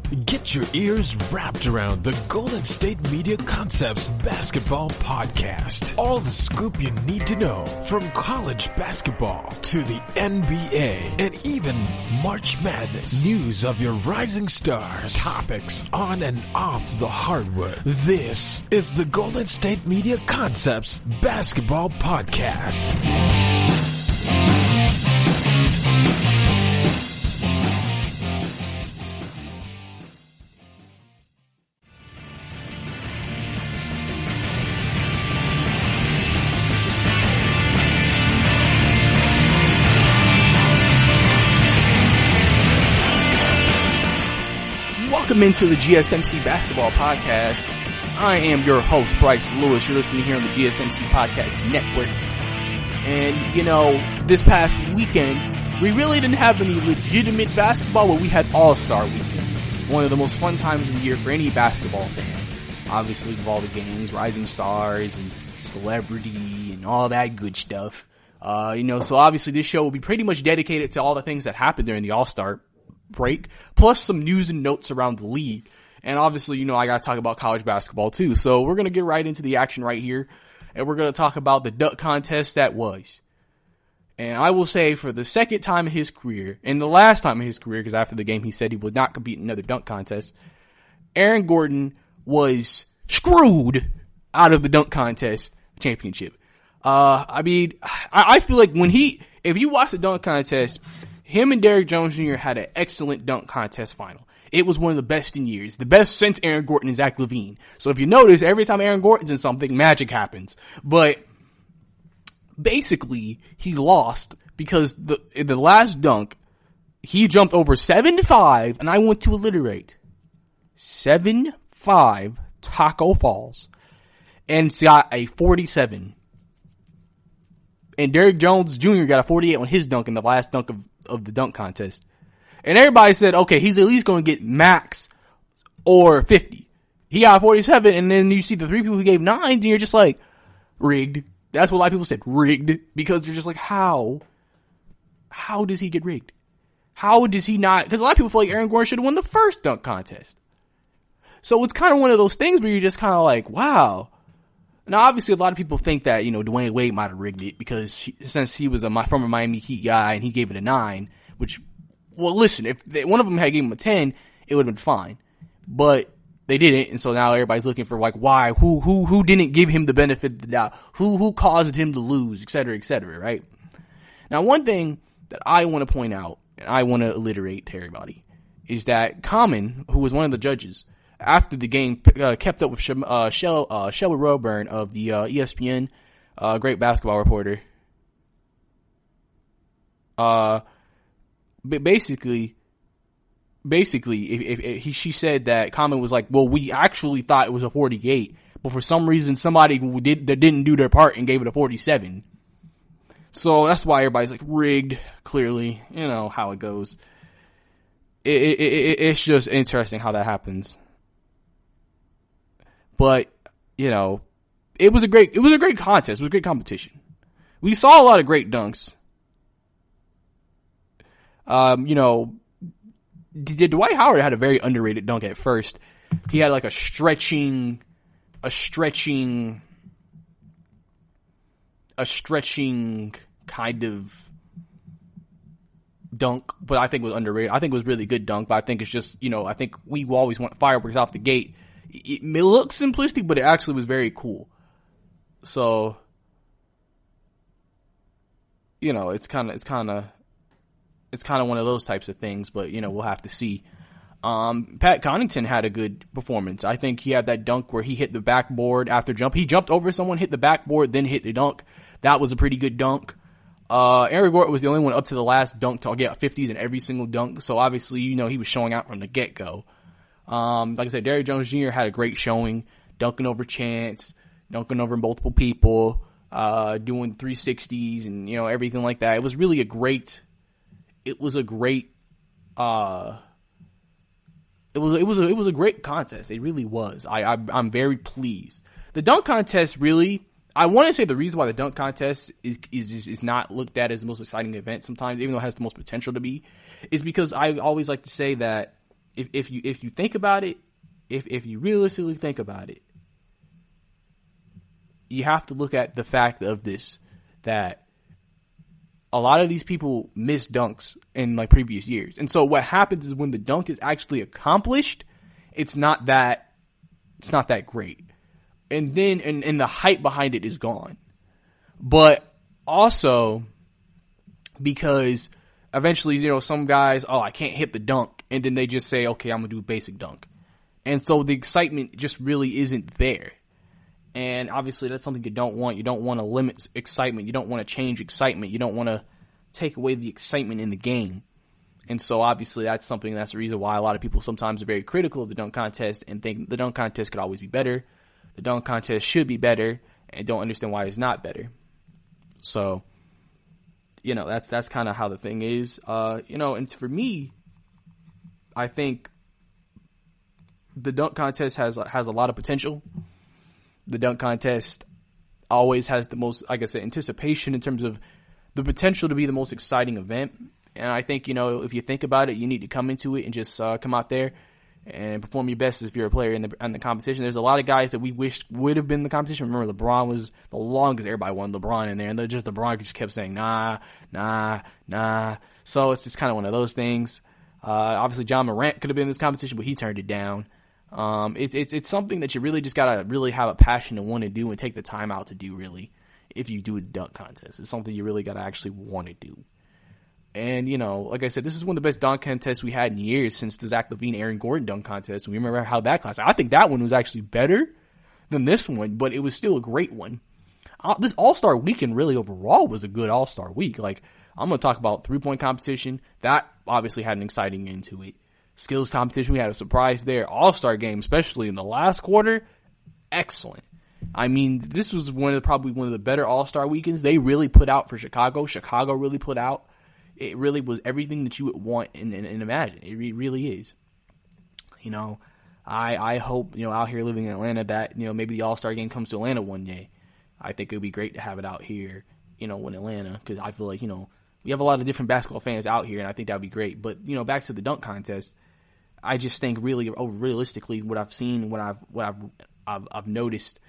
Get your ears wrapped around the Golden State Media Concepts Basketball Podcast. All the scoop you need to know from college basketball to the NBA and even March Madness. News of your rising stars. Topics on and off the hardwood. This is the Golden State Media Concepts Basketball Podcast. Welcome into the GSMC Basketball Podcast. I am your host, Brice Lewis. You're listening here on the GSMC Podcast Network. And, you know, this past weekend, we really didn't have any legitimate basketball, but we had All-Star Weekend. One of the most fun times of the year for any basketball fan. Obviously, with all the games, rising stars, and celebrity, and all that good stuff. So obviously this show will be pretty much dedicated to all the things that happened during the All-Star break, plus some news and notes around the league. And obviously, I gotta talk about college basketball too. So we're gonna get right into the action right here, and we're gonna talk about the dunk contest that was. And I will say, for the second time in his career, and the last time in his career, because after the game he said he would not compete in another dunk contest, Aaron Gordon was screwed out of the dunk contest championship. I feel like if you watch the dunk contest, him and Derrick Jones Jr. had an excellent dunk contest final. It was one of the best in years. The best since Aaron Gordon and Zach LaVine. So if you notice, every time Aaron Gordon's in something, magic happens. But basically, he lost because in the last dunk, he jumped over 7'5", and I want to alliterate. 7'5" Taco Falls. And got a 47. And Derrick Jones Jr. got a 48 on his dunk in the last dunk of the dunk contest. And everybody said, okay, he's at least going to get max or 50. He got 47, and then you see the three people who gave 9s, and you're just like, rigged. That's what a lot of people said, rigged. Because you're just like, how? How does he get rigged? How does he not? Because a lot of people feel like Aaron Gordon should have won the first dunk contest. So it's kind of one of those things where you're just kind of like, wow. Now, obviously, a lot of people think that, Dwayne Wade might have rigged it because since he was a former Miami Heat guy and he gave it a 9, which, well, listen, if one of them had given him a 10, it would have been fine. But they didn't, and so now everybody's looking for, like, why? Who didn't give him the benefit of the doubt? Who caused him to lose, et cetera, right? Now, one thing that I want to point out, and I want to alliterate to everybody, is that Common, who was one of the judges, after the game, kept up with Shelby Roburn of the ESPN, great basketball reporter. Basically, she said that Common was like, well, we actually thought it was a 48, but for some reason somebody didn't do their part and gave it a 47. So that's why everybody's like rigged. Clearly, how it goes. It's just interesting how that happens. But, it was a great contest. It was a great competition. We saw a lot of great dunks. Dwight Howard had a very underrated dunk at first. He had like a stretching kind of dunk, but I think it was underrated. I think it was really good dunk, but I think it's just, I think we always want fireworks off the gate. It looks simplistic, but it actually was very cool. So, it's kind of one of those types of things, but we'll have to see. Pat Connaughton had a good performance. I think he had that dunk where he hit the backboard after jump. He jumped over someone, hit the backboard, then hit the dunk. That was a pretty good dunk. Aaron Gordon was the only one up to the last dunk to get 50s in every single dunk. So obviously, he was showing out from the get-go. Like I said, Derrick Jones Jr. had a great showing, dunking over Chance, dunking over multiple people, doing 360s and, everything like that. It was really a great contest. It really was. I'm very pleased. The dunk contest really, I want to say the reason why the dunk contest is not looked at as the most exciting event sometimes, even though it has the most potential to be, is because I always like to say that if you think about it, if you realistically think about it, you have to look at the fact of this, that a lot of these people miss dunks in like previous years. And so what happens is when the dunk is actually accomplished, it's not that great. And then, and the hype behind it is gone. But also because eventually, you know, some guys, I can't hit the dunk. And then they just say, okay, I'm going to do a basic dunk. And so the excitement just really isn't there. And obviously that's something you don't want. You don't want to limit excitement. You don't want to change excitement. You don't want to take away the excitement in the game. And so obviously that's the reason why a lot of people sometimes are very critical of the dunk contest and think the dunk contest could always be better. The dunk contest should be better, and don't understand why it's not better. So, you know, that's kind of how the thing is. You know, and for me, I think the dunk contest has a lot of potential. The dunk contest always has the most, like I said, anticipation in terms of the potential to be the most exciting event. And I think, you know, if you think about it, you need to come into it and just come out there and perform your best if you're a player in the competition. There's a lot of guys that we wish would have been in the competition. Remember, LeBron was the longest. Everybody wanted LeBron in there, and LeBron just kept saying, nah. So it's just kind of one of those things. Obviously, John Morant could have been in this competition, but he turned it down. It's something that you really just gotta really have a passion to want to do and take the time out to do, really, if you do a dunk contest. It's something you really gotta actually want to do. And, you know, like I said, this is one of the best dunk contests we had in years since the Zach LaVine, Aaron Gordon dunk contest. We remember how that class, I think that one was actually better than this one, but it was still a great one. This All-Star weekend really overall was a good All-Star week. Like, I'm going to talk about 3-point competition. That obviously had an exciting end to it. Skills competition, we had a surprise there. All-Star game, especially in the last quarter, excellent. I mean, this was probably one of the better All-Star weekends they really put out for Chicago. Chicago really put out. It really was everything that you would want and imagine. It really is. You know, I hope, you know, out here living in Atlanta that, you know, maybe the All-Star game comes to Atlanta one day. I think it would be great to have it out here, you know, in Atlanta, because I feel like, you know, we have a lot of different basketball fans out here, and I think that would be great. But, you know, back to the dunk contest, I just think realistically what I've seen, what I've noticed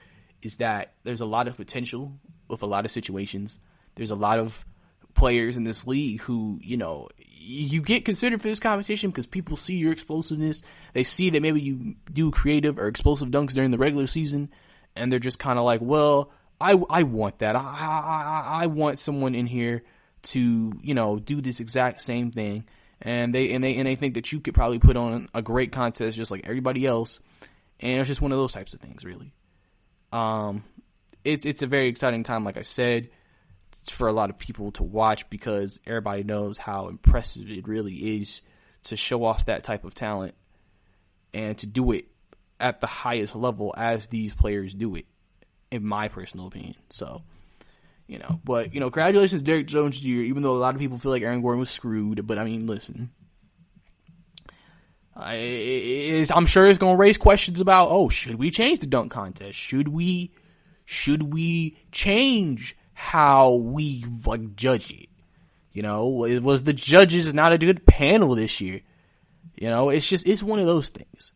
is that there's a lot of potential with a lot of situations. There's a lot of players in this league who, you know, you get considered for this competition because people see your explosiveness. They see that maybe you do creative or explosive dunks during the regular season, and they're just kind of like, well, I want that. I want someone in here to, you know, do this exact same thing. And they think that you could probably put on a great contest just like everybody else. And it's just one of those types of things, really. It's a very exciting time, like I said, for a lot of people to watch, because everybody knows how impressive it really is to show off that type of talent and to do it at the highest level as these players do it, in my personal opinion. So, you know, but, you know, congratulations, Derrick Jones Jr., even though a lot of people feel like Aaron Gordon was screwed. But, I mean, listen, I'm sure it's going to raise questions about, should we change the dunk contest? Should we change how we, like, judge it? You know, was the judges not a good panel this year? You know, it's one of those things.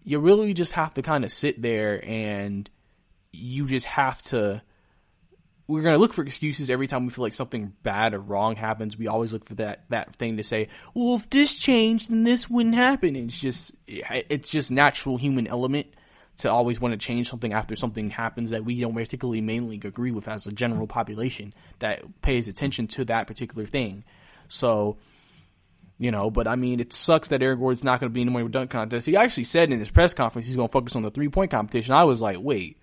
You really just have to kind of sit there, and you just have to, we're going to look for excuses every time we feel like something bad or wrong happens. We always look for that thing to say, well, if this changed, then this wouldn't happen. And it's just natural human element to always want to change something after something happens that we don't particularly mainly agree with as a general population that pays attention to that particular thing. So, you know, but I mean, it sucks that Aaron Gordon's not going to be in the more dunk contest. He actually said in his press conference he's going to focus on the 3-point competition. I was like, wait,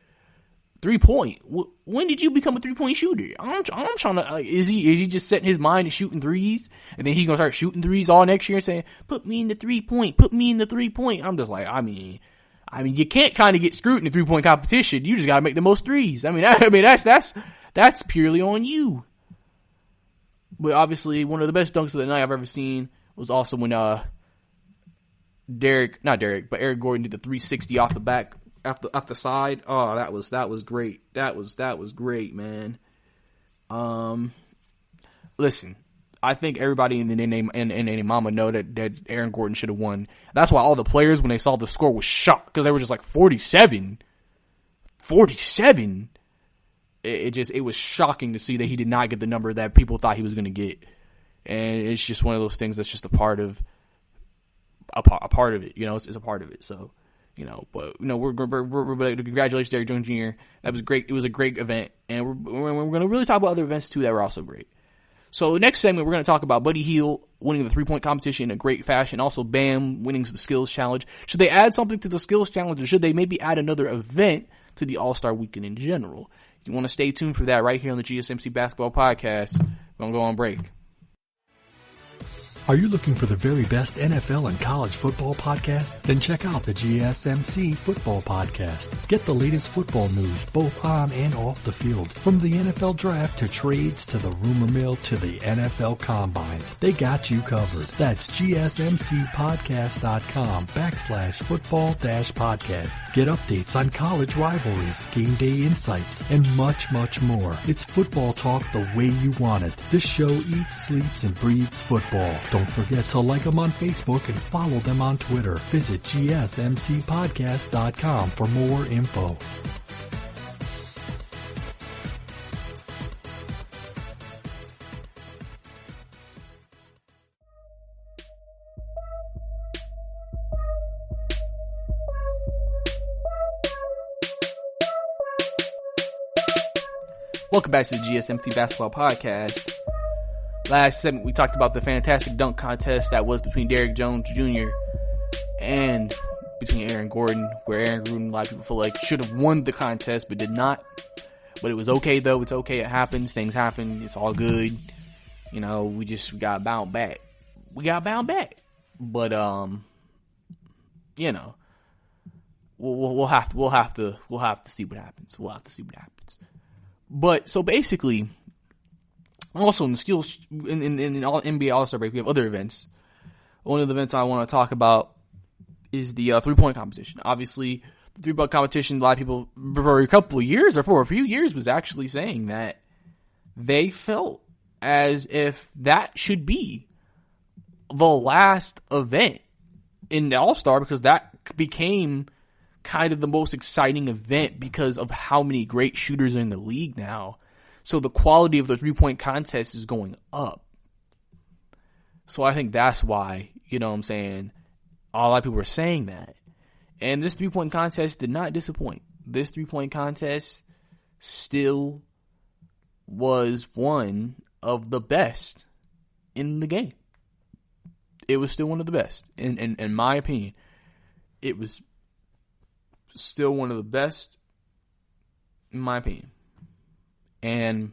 3-point? When did you become a 3-point shooter? I'm trying to, is he just setting his mind to shooting threes? And then he's going to start shooting threes all next year and saying, put me in the 3-point, put me in the 3-point. I'm just like, I mean, you can't kind of get screwed in the 3-point competition. You just got to make the most threes. I mean, that's purely on you. But obviously, one of the best dunks of the night I've ever seen was also when Aaron Gordon did the 360 off the back, off the side. Oh, that was great. That was great, man. Listen, I think everybody in the mama know that Aaron Gordon should have won. That's why all the players, when they saw the score, was shocked because they were just like 47. 47. It was shocking to see that he did not get the number that people thought he was going to get, and it's just one of those things that's just a part of it. You know, it's a part of it. So, you know, but you know, we're congratulations, Derrick Jones Jr. That was great. It was a great event, and we're going to really talk about other events too that were also great. So next segment, we're going to talk about Buddy Hield winning the 3-point competition in a great fashion. Also, Bam winning the skills challenge. Should they add something to the skills challenge, or should they maybe add another event to the All-Star Weekend in general? You want to stay tuned for that right here on the GSMC Basketball Podcast. We're going to go on break. Are you looking for the very best NFL and college football podcast? Then check out the GSMC Football Podcast. Get the latest football news both on and off the field. From the NFL Draft to trades to the rumor mill to the NFL Combines. They got you covered. That's GSMCpodcast.com/football-podcast. Get updates on college rivalries, game day insights, and much, much more. It's football talk the way you want it. This show eats, sleeps, and breathes football. Don't forget to like them on Facebook and follow them on Twitter. Visit GSMCpodcast.com for more info. Welcome back to the GSMC Basketball Podcast. Last segment, we talked about the fantastic dunk contest that was between Derrick Jones Jr. and between Aaron Gordon, where Aaron Gordon, a lot of people feel like should have won the contest, but did not. But it was okay, though. It's okay. It happens. Things happen. It's all good. You know, we got bound back. But, you know, we'll have to see what happens. But, so basically, also in the skills, in all NBA All-Star break, we have other events. One of the events I want to talk about is the 3-point competition. Obviously, the 3-point competition, a lot of people, for a couple of years, or for a few years, was actually saying that they felt as if that should be the last event in the All-Star, because that became kind of the most exciting event because of how many great shooters are in the league now. So the quality of the 3-point contest is going up. So I think that's why, you know what I'm saying, a lot of people were saying that. And this 3-point contest did not disappoint. This 3-point contest still was one of the best in the game. It was still one of the best. In my opinion, it was still one of the best, in my opinion. And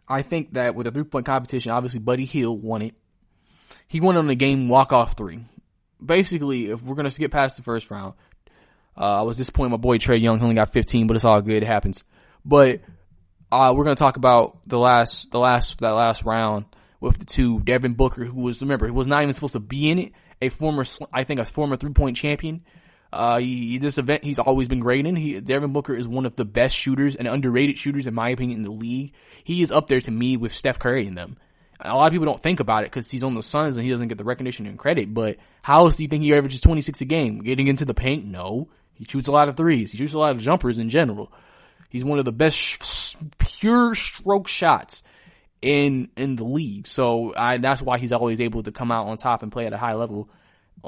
I think that with the 3-point competition, obviously Buddy Hield won it. He won on the game walk-off 3. Basically, if we're going to skip past the first round, I was disappointed my boy Trae Young only got 15, but it's all good. It happens. But we're going to talk about that last round with the two. Devin Booker, who was, remember, he was not even supposed to be in it. A former 3-point champion. This event he's always been great in. Devin Booker is one of the best shooters and underrated shooters, in my opinion, in the league. He is up there to me with Steph Curry in them. A lot of people don't think about it because he's on the Suns and he doesn't get the recognition and credit. But how else do you think he averages 26 a game? Getting into the paint? No. He shoots a lot of threes. He shoots a lot of jumpers in general. He's one of the best pure stroke shots in the league. So that's why he's always able to come out on top and play at a high level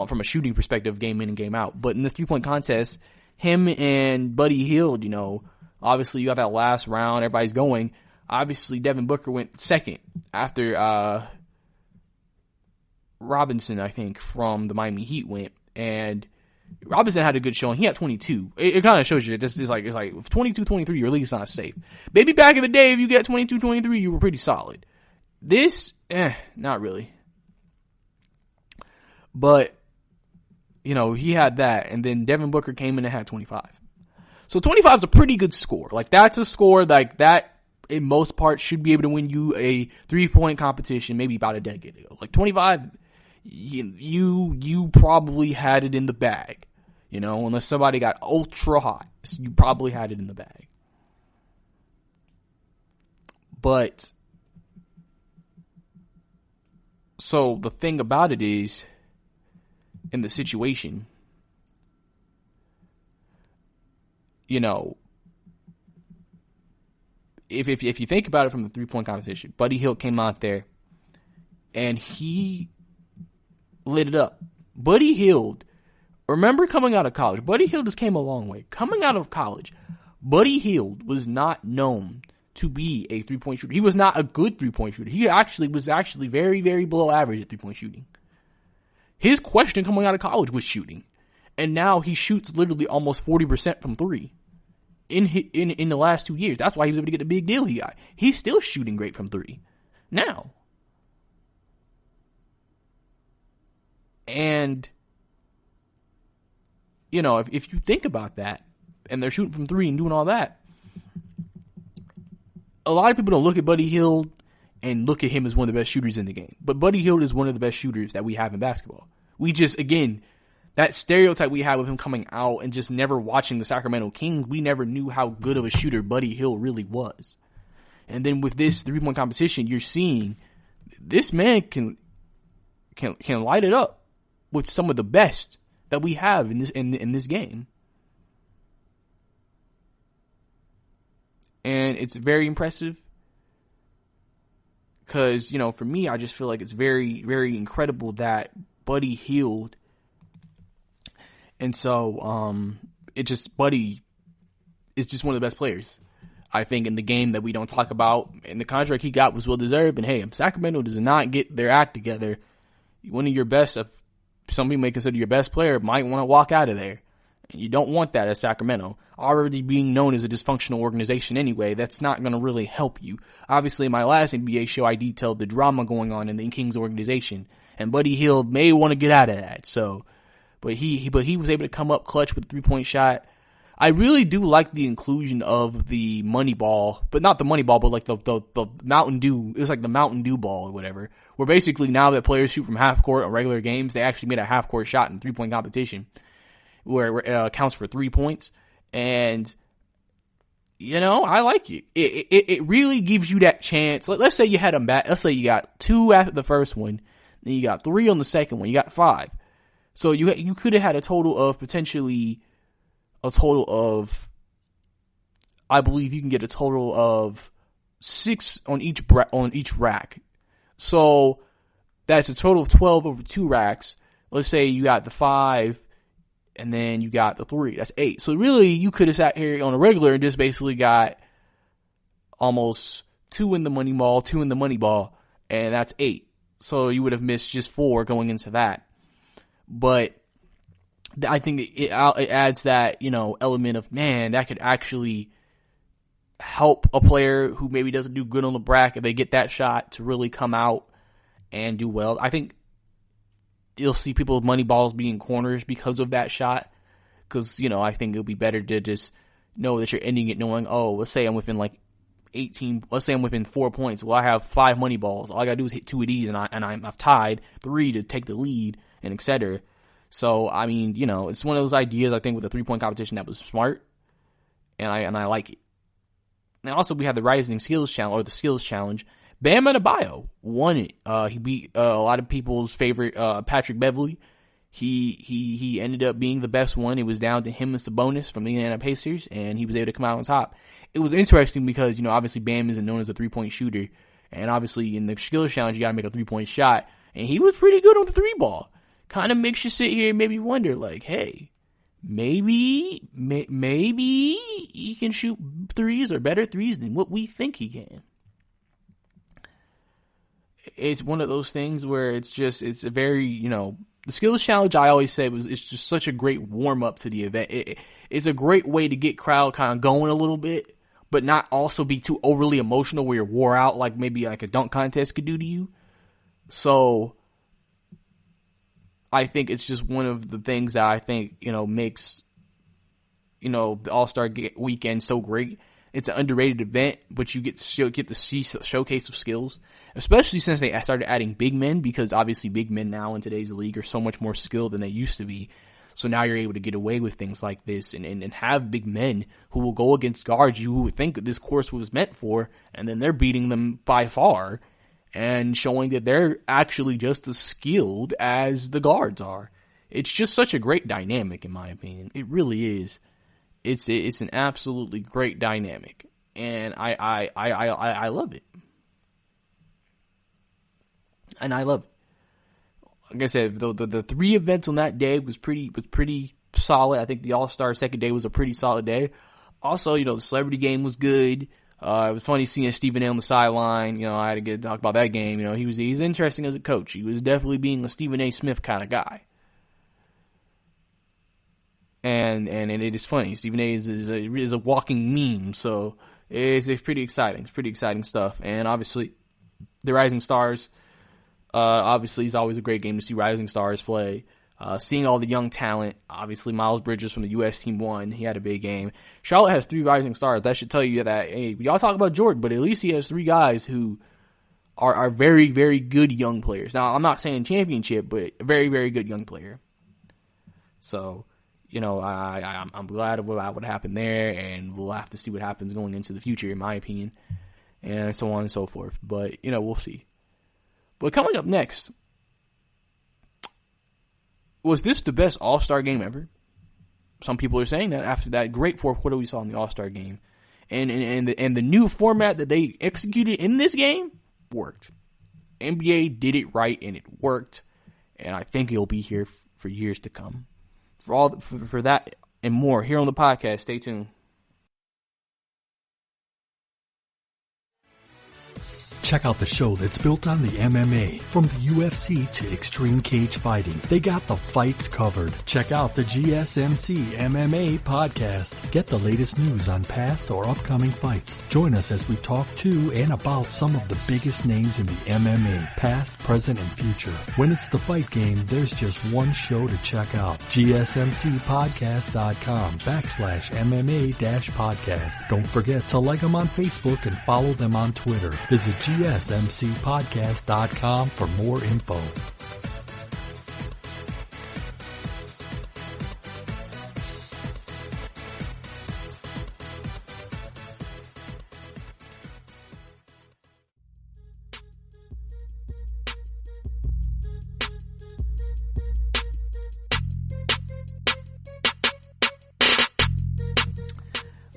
from a shooting perspective, game in and game out. But in this 3-point contest, him and Buddy Hield, you know, obviously you got that last round, everybody's going. Obviously, Devin Booker went second after Robinson, I think, from the Miami Heat went. And Robinson had a good showing. He had 22. It kind of shows you it's like 22-23, your league's not safe. Maybe back in the day, if you get 22-23, you were pretty solid. This, not really. But, you know, he had that. And then Devin Booker came in and had 25. So 25 is a pretty good score. Like, that's a score like that, in most parts, should be able to win you a 3-point competition maybe about a decade ago. Like 25, you probably had it in the bag, you know, unless somebody got ultra hot, you probably had it in the bag. But So the thing about it is, in the situation, you know, if you think about it from the 3-point competition, Buddy Hield came out there and he lit it up. Buddy Hield, remember coming out of college, Buddy Hield just came a long way. Coming out of college, Buddy Hield was not known to be a 3-point shooter. He was not a good 3-point shooter. He was very, very below average at 3-point shooting. His question coming out of college was shooting. And now he shoots literally almost 40% from 3 in the last 2 years. That's why he was able to get the big deal he got. He's still shooting great from 3 now. And, you know, if you think about that, and they're shooting from 3 and doing all that, a lot of people don't look at Buddy Hield and look at him as one of the best shooters in the game. But Buddy Hield is one of the best shooters that we have in basketball. We just, again, that stereotype we had with him coming out and just never watching the Sacramento Kings, we never knew how good of a shooter Buddy Hield really was. And then with this 3-point competition, you're seeing this man can light it up with some of the best that we have in this game. And it's very impressive because, you know, for me, I just feel like it's very, very incredible that Buddy Hield. And so, Buddy is just one of the best players, I think, in the game that we don't talk about. And the contract he got was well deserved. And hey, if Sacramento does not get their act together, one of your best, if some people may consider your best player, might want to walk out of there. And you don't want that at Sacramento. Already being known as a dysfunctional organization anyway, that's not going to really help you. Obviously, in my last NBA show, I detailed the drama going on in the Kings organization. And Buddy Hield may want to get out of that. So, but he was able to come up clutch with a 3-point shot. I really do like the inclusion of the money ball, but not the money ball, but like the Mountain Dew. It was like the Mountain Dew ball or whatever. Where basically now that players shoot from half court on regular games, they actually made a half court shot in 3-point competition where it counts for 3 points. And, you know, I like it. It really gives you that chance. Let's say you had let's say you got 2 after the first one, then you got 3 on the second one, you got 5. So you could have had a total of, I believe you can get a total of 6 on each rack. So that's a total of 12 over 2 racks. Let's say you got the 5 and then you got the 3. That's 8. So really you could have sat here on a regular and just basically got almost 2 in the money ball, 2 in the money ball, and that's 8. So you would have missed just 4 going into that. But I think it adds that, you know, element of, man, that could actually help a player who maybe doesn't do good on the bracket if they get that shot to really come out and do well. I think you'll see people with money balls being corners because of that shot. Because, you know, I think it'll be better to just know that you're ending it knowing, oh, let's say I'm within like 18, let's say I'm within 4 points. Well, I have 5 money balls. All I gotta do is hit 2 of these and I've tied 3 to take the lead and etc. So, I mean, you know, it's one of those ideas, I think, with the 3-point competition that was smart. And I like it. And also we had the Rising Skills Challenge, or the Skills Challenge. Bam Adebayo won it. He beat a lot of people's favorite Patrick Beverley. He ended up being the best one. It was down to him and Sabonis from the Indiana Pacers, and he was able to come out on top. It was interesting because, you know, obviously Bam isn't known as a 3-point shooter, and obviously in the Skills Challenge you gotta make a 3-point shot, and he was pretty good on the 3 ball. Kind of makes you sit here and maybe wonder, like, hey, maybe he can shoot 3s or better 3s than what we think he can. It's one of those things where it's a very, you know, the Skills Challenge, I always say, it's just such a great warm up to the event. It's a great way to get crowd kind of going a little bit, but not also be too overly emotional where you're wore out like maybe like a dunk contest could do to you. So I think it's just one of the things that I think, you know, makes, you know, the All-Star weekend so great. It's an underrated event, but you get to see showcase of skills, especially since they started adding big men, because obviously big men now in today's league are so much more skilled than they used to be. So now you're able to get away with things like this and have big men who will go against guards you would think this course was meant for, and then they're beating them by far. and showing that they're actually just as skilled as the guards are. It's just such a great dynamic, in my opinion. It really is. It's an absolutely great dynamic, and I love it. And I love it. Like I said, the 3 events on that day was pretty solid. I think the All-Star second day was a pretty solid day. Also, the celebrity game was good. It was funny seeing Stephen A on the sideline. I had to get to talk about that game. He's interesting as a coach. He was definitely being a Stephen A. Smith kind of guy. And it is funny. Stephen A. is a walking meme, so it's pretty exciting. It's pretty exciting stuff. And obviously, the Rising Stars, obviously it's always a great game to see Rising Stars play. Seeing all the young talent, obviously Miles Bridges from the U.S. team won. He had a big game. Charlotte has 3 Rising Stars. That should tell you that, hey, we all talk about Jordan, but at least he has 3 guys who are very, very good young players. Now, I'm not saying championship, but a very, very good young player. So, I'm glad about what happened there, and we'll have to see what happens going into the future, in my opinion, and so on and so forth. But, we'll see. But coming up next, was this the best All-Star game ever? Some people are saying that after that great fourth quarter we saw in the All-Star game. And the new format that they executed in this game worked. NBA did it right, and it worked. And I think it'll be here for years to come. For that and more here on the podcast, stay tuned. Check out the show that's built on the MMA. From the UFC to Extreme Cage Fighting, they got the fights covered. Check out the GSMC MMA podcast. Get the latest news on past or upcoming fights. Join us as we talk to and about some of the biggest names in the MMA, past, present, and future. When it's the fight game, there's just one show to check out. GSMCpodcast.com/MMA-podcast. Don't forget to like them on Facebook and follow them on Twitter. Visit GSMCpodcast.com for more info.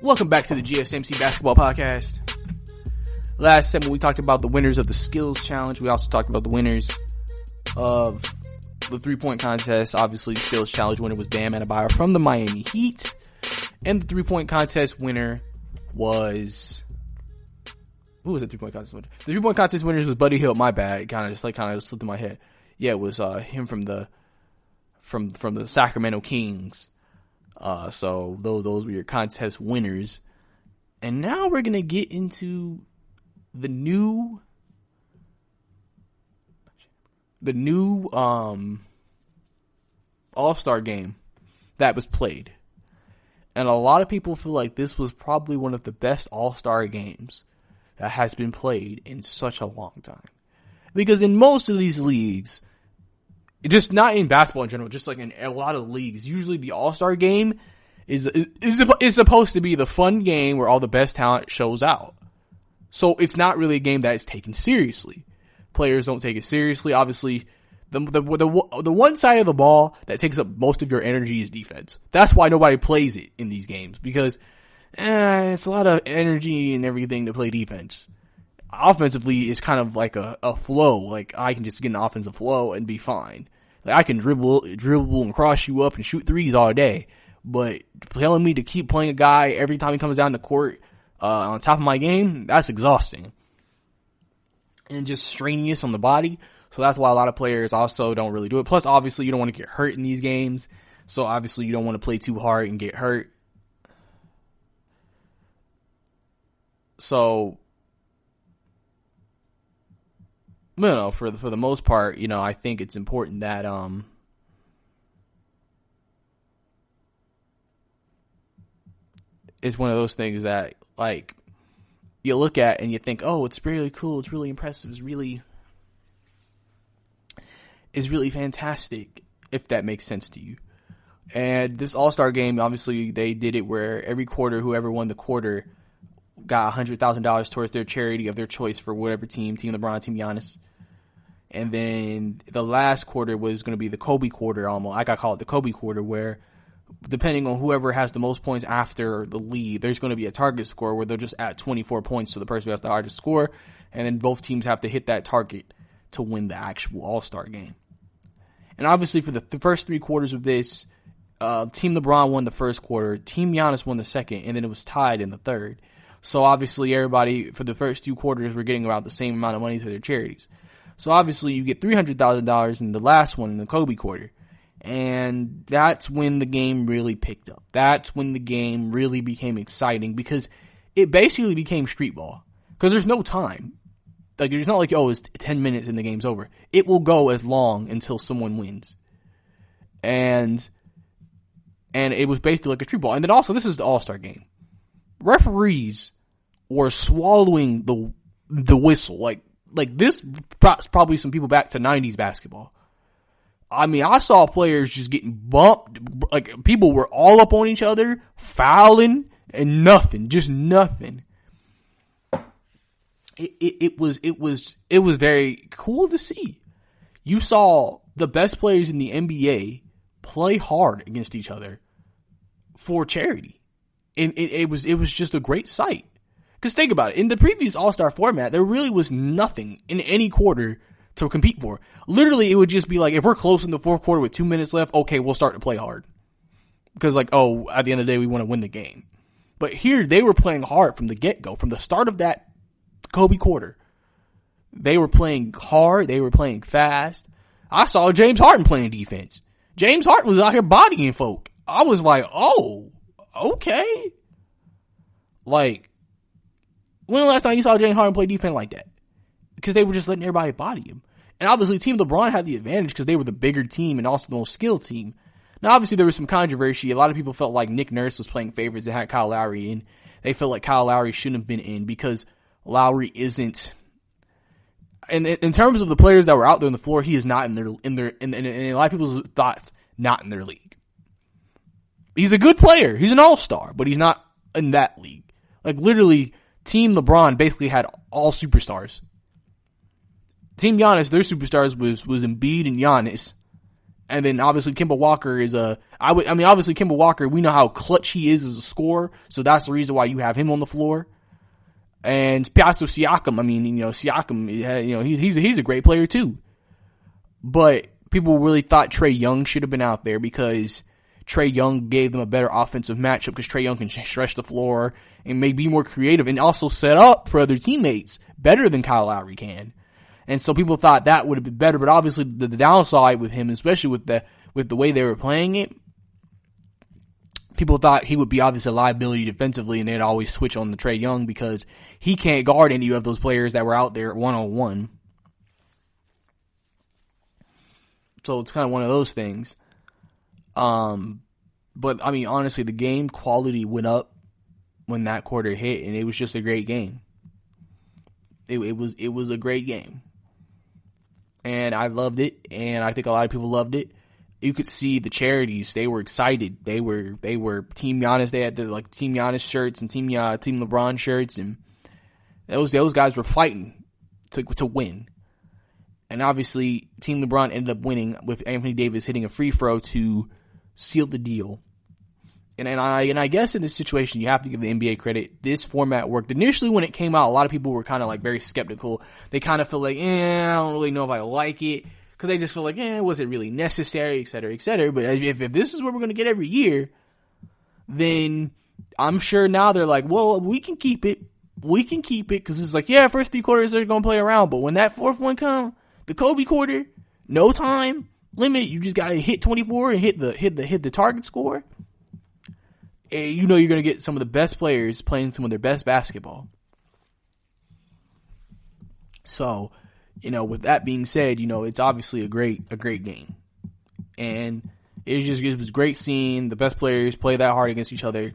Welcome back to the GSMC Basketball Podcast. Last segment, we talked about the winners of the Skills Challenge. We also talked about the winners of the 3-point contest. Obviously, the Skills Challenge winner was Bam Adebayo from the Miami Heat. And the 3-point contest winner was... Who was the 3-point contest winner? The 3-point contest winner was Buddy Hield. My bad. It kind of slipped in my head. Yeah, it was him from the Sacramento Kings. So those were your contest winners. And now we're going to get into the new All-Star game that was played. And a lot of people feel like this was probably one of the best All-Star games that has been played in such a long time. Because in most of these leagues, just not in basketball in general, just like in a lot of leagues, usually the All-Star game is supposed to be the fun game where all the best talent shows out. So it's not really a game that is taken seriously. Players don't take it seriously. Obviously, the one side of the ball that takes up most of your energy is defense. That's why nobody plays it in these games, because it's a lot of energy and everything to play defense. Offensively, it's kind of like a flow. Like, I can just get an offensive flow and be fine. Like, I can dribble and cross you up and shoot threes all day. But telling me to keep playing a guy every time he comes down the court on top of my game, that's exhausting. And just strenuous on the body. So that's why a lot of players also don't really do it. Plus, obviously, you don't want to get hurt in these games. So obviously, you don't want to play too hard and get hurt. So, for the most part, I think it's important that it's one of those things that, like, you look at and you think, oh, it's really cool, it's really impressive, it's really fantastic, if that makes sense to you. And this All-Star game, obviously, they did it where every quarter, whoever won the quarter got $100,000 towards their charity of their choice for whatever team LeBron, Team Giannis. And then the last quarter was going to be the Kobe quarter almost. I got to call it the Kobe quarter, where depending on whoever has the most points after the lead, there's going to be a target score where they'll just add 24 points to the person who has the hardest score. And then both teams have to hit that target to win the actual All-Star game. And obviously for the first 3 quarters of this, Team LeBron won the first quarter, Team Giannis won the second, and then it was tied in the third. So obviously everybody for the first 2 quarters were getting about the same amount of money to their charities. So obviously you get $300,000 in the last one in the Kobe quarter. And that's when the game really picked up. That's when the game really became exciting, because it basically became street ball. Because there's no time. Like, it's not like, oh, it's 10 minutes and the game's over. It will go as long until someone wins. And it was basically like a street ball. And then also, this is the All-Star game. Referees were swallowing the whistle. Like this brought probably some people back to 90s basketball. I mean, I saw players just getting bumped. Like, people were all up on each other, fouling, and nothing. Just nothing. It was very cool to see. You saw the best players in the NBA play hard against each other for charity. And it was just a great sight. Because think about it. In the previous All-Star format, there really was nothing in any quarter to compete for. Literally, it would just be like, if we're close in the fourth quarter with 2 minutes left, okay, we'll start to play hard. Because like, oh, at the end of the day, we want to win the game. But here, they were playing hard from the get-go. From the start of that Kobe quarter, they were playing hard. They were playing fast. I saw James Harden playing defense. James Harden was out here bodying folk. I was like, oh, okay. Like, when the last time you saw James Harden play defense like that? Because they were just letting everybody body him. And obviously, Team LeBron had the advantage because they were the bigger team and also the most skilled team. Now, obviously, there was some controversy. A lot of people felt like Nick Nurse was playing favorites and had Kyle Lowry in. They felt like Kyle Lowry shouldn't have been in because Lowry isn't. And in terms of the players that were out there on the floor, he is not in a lot of people's thoughts, not in their league. He's a good player. He's an all-star, but he's not in that league. Like, literally, Team LeBron basically had all superstars. Team Giannis, their superstars was Embiid and Giannis. And then obviously Kemba Walker is obviously Kemba Walker, we know how clutch he is as a scorer, so that's the reason why you have him on the floor. And Pastor Siakam, Siakam, he's a great player too. But people really thought Trae Young should have been out there because Trae Young gave them a better offensive matchup because Trae Young can stretch the floor and may be more creative and also set up for other teammates better than Kyle Lowry can. And so people thought that would have been better, but obviously the downside with him, especially with the way they were playing it, people thought he would be obviously a liability defensively, and they'd always switch on the Trae Young because he can't guard any of those players that were out there one-on-one. So it's kind of one of those things. But I mean, honestly, the game quality went up when that quarter hit, and it was just a great game. It was a great game. And I loved it, and I think a lot of people loved it. You could see the charities; they were excited. They were Team Giannis. They had the Team Giannis shirts and Team LeBron shirts, and those guys were fighting to win. And obviously, Team LeBron ended up winning with Anthony Davis hitting a free throw to seal the deal. And I guess in this situation, you have to give the NBA credit. This format worked. Initially, when it came out, a lot of people were kind of very skeptical. They kind of feel like, I don't really know if I like it. Because they just feel like, was it really necessary, et cetera, et cetera. But if this is what we're going to get every year, then I'm sure now they're like, well, we can keep it. We can keep it. Because it's like, first 3 quarters they're going to play around. But when that fourth one comes, the Kobe quarter, no time limit. You just got to hit 24 and hit the target score. And you're going to get some of the best players playing some of their best basketball. So, with that being said, it's obviously a great game. And it was great seeing the best players play that hard against each other.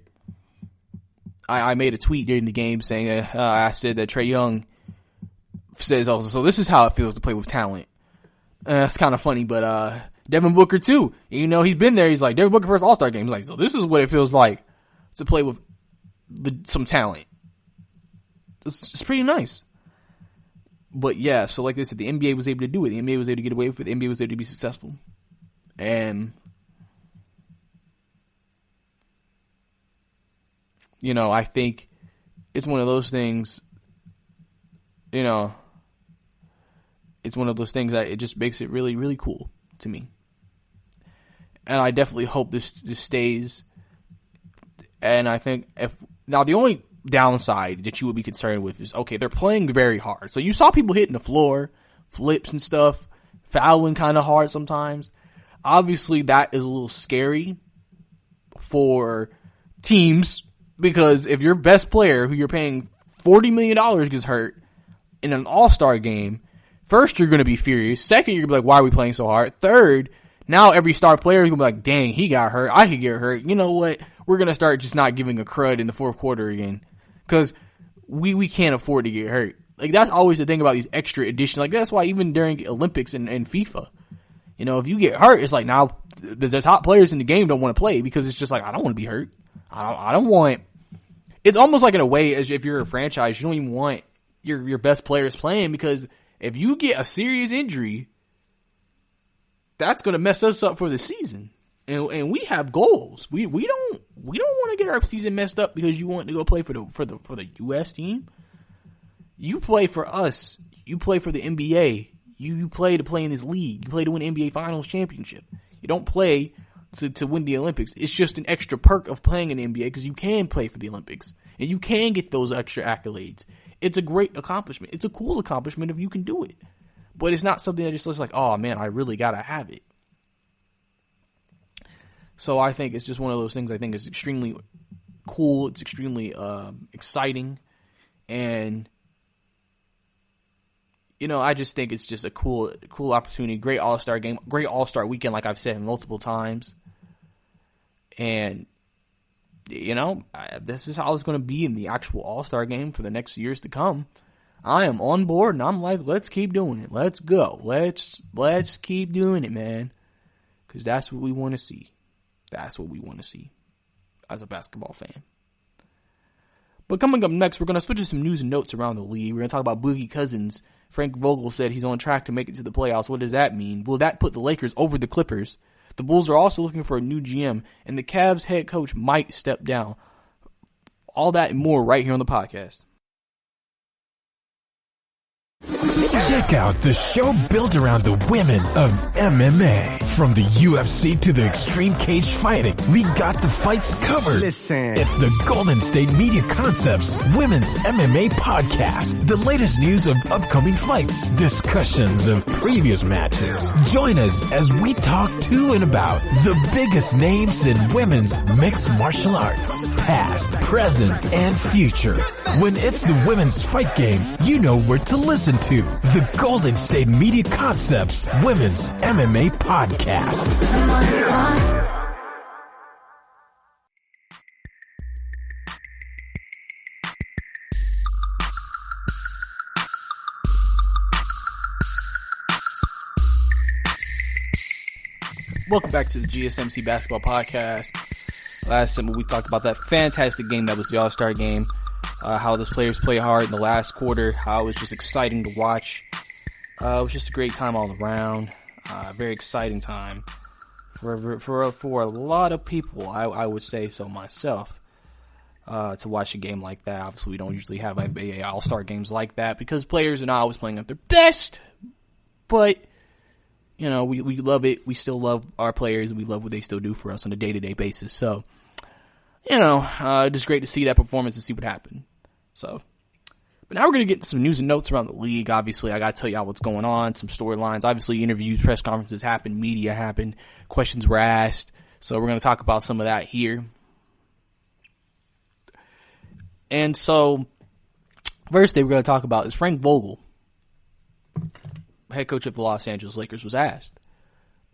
I made a tweet during the game saying, I said that Trae Young says also, so this is how it feels to play with talent. That's kind of funny, but, Devin Booker too. He's been there. He's like, Devin Booker first All-Star game. He's like, so this is what it feels like to play with some talent. It's pretty nice. But yeah, so like I said, the NBA was able to do it. The NBA was able to get away with it. The NBA was able to be successful. And, you know, I think it's one of those things, you know, it's one of those things that it just makes it really, really cool to me. And I definitely hope this stays. And I think now the only downside that you would be concerned with is, okay, they're playing very hard. So you saw people hitting the floor, flips and stuff, fouling kind of hard sometimes. Obviously, that is a little scary for teams, because if your best player, who you're paying $40 million, gets hurt in an all-star game, first, you're going to be furious. Second, you're going to be like, why are we playing so hard? Third, now every star player is going to be like, dang, he got hurt. I could get hurt. You know what? We're going to start just not giving a crud in the fourth quarter again, because we can't afford to get hurt. Like, that's always the thing about these extra additions. Like, that's why even during Olympics and FIFA, you know, if you get hurt, it's like now the top players in the game don't want to play, because it's just like, I don't want to be hurt. I don't want. It's almost like, in a way, as if you're a franchise, you don't even want your best players playing, because if you get a serious injury, that's going to mess us up for the season. And we have goals. We don't want to get our season messed up because you want to go play for the US team. You play for us. You play for the NBA. You play to play in this league. You play to win NBA Finals championship. You don't play to win the Olympics. It's just an extra perk of playing in the NBA, because you can play for the Olympics and you can get those extra accolades. It's a great accomplishment. It's a cool accomplishment if you can do it. But it's not something that just looks like, oh man, I really gotta have it. So I think it's just one of those things I think is extremely cool. It's extremely exciting. And, you know, I just think it's just a cool opportunity. Great All-Star game. Great All-Star weekend, like I've said multiple times. And, you know, this is how it's going to be in the actual All-Star game for the next years to come. I am on board, and I'm like, let's keep doing it. Let's go. Let's keep doing it, man. Because that's what we want to see. That's what we want to see as a basketball fan. But coming up next, we're going to switch to some news and notes around the league. We're going to talk about Boogie Cousins. Frank Vogel said he's on track to make it to the playoffs. What does that mean? Will that put the Lakers over the Clippers? The Bulls are also looking for a new GM, and the Cavs head coach might step down. All that and more right here on the podcast. Check out the show built around the women of MMA. From the UFC to the extreme cage fighting, we got the fights covered. Listen. It's the Golden State Media Concepts Women's MMA Podcast. The latest news of upcoming fights, discussions of previous matches. Join us as we talk to and about the biggest names in women's mixed martial arts. Past, present, and future. When it's the women's fight game, you know where to listen to. The Golden State Media Concepts Women's MMA Podcast. Welcome back to the GSMC Basketball Podcast. Last time we talked about that fantastic game that was the All-Star game. How the players play hard in the last quarter. How it was just exciting to watch. It was just a great time all around. Very exciting time for a lot of people. I would say so myself. To watch a game like that. Obviously, we don't usually have NBA All-Star games like that because players are not always playing at their best. But you know, we love it. We still love our players, and we love what they still do for us on a day-to-day basis. So, you know, just great to see that performance and see what happened. So, but now we're going to get into some news and notes around the league. Obviously, I got to tell y'all what's going on, some storylines. Obviously, interviews, press conferences happened, media happened, questions were asked. So we're going to talk about some of that here. And so, first thing we're going to talk about is Frank Vogel, head coach of the Los Angeles Lakers, was asked,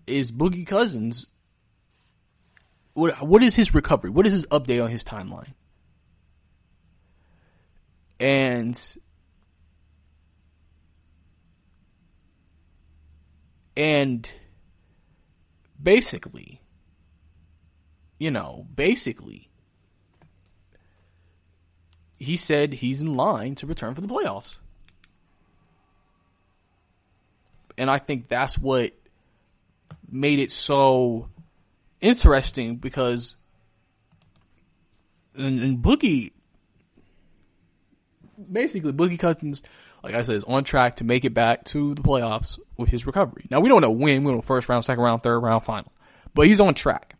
is Boogie Cousins, what is his recovery? What is his update on his timeline? And basically, he said he's in line to return for the playoffs. And I think that's what made it so interesting, because and Boogie, basically Boogie Cousins, like I said, is on track to make it back to the playoffs with his recovery. Now, we don't know when. We don't know first round, second round, third round, final. But he's on track.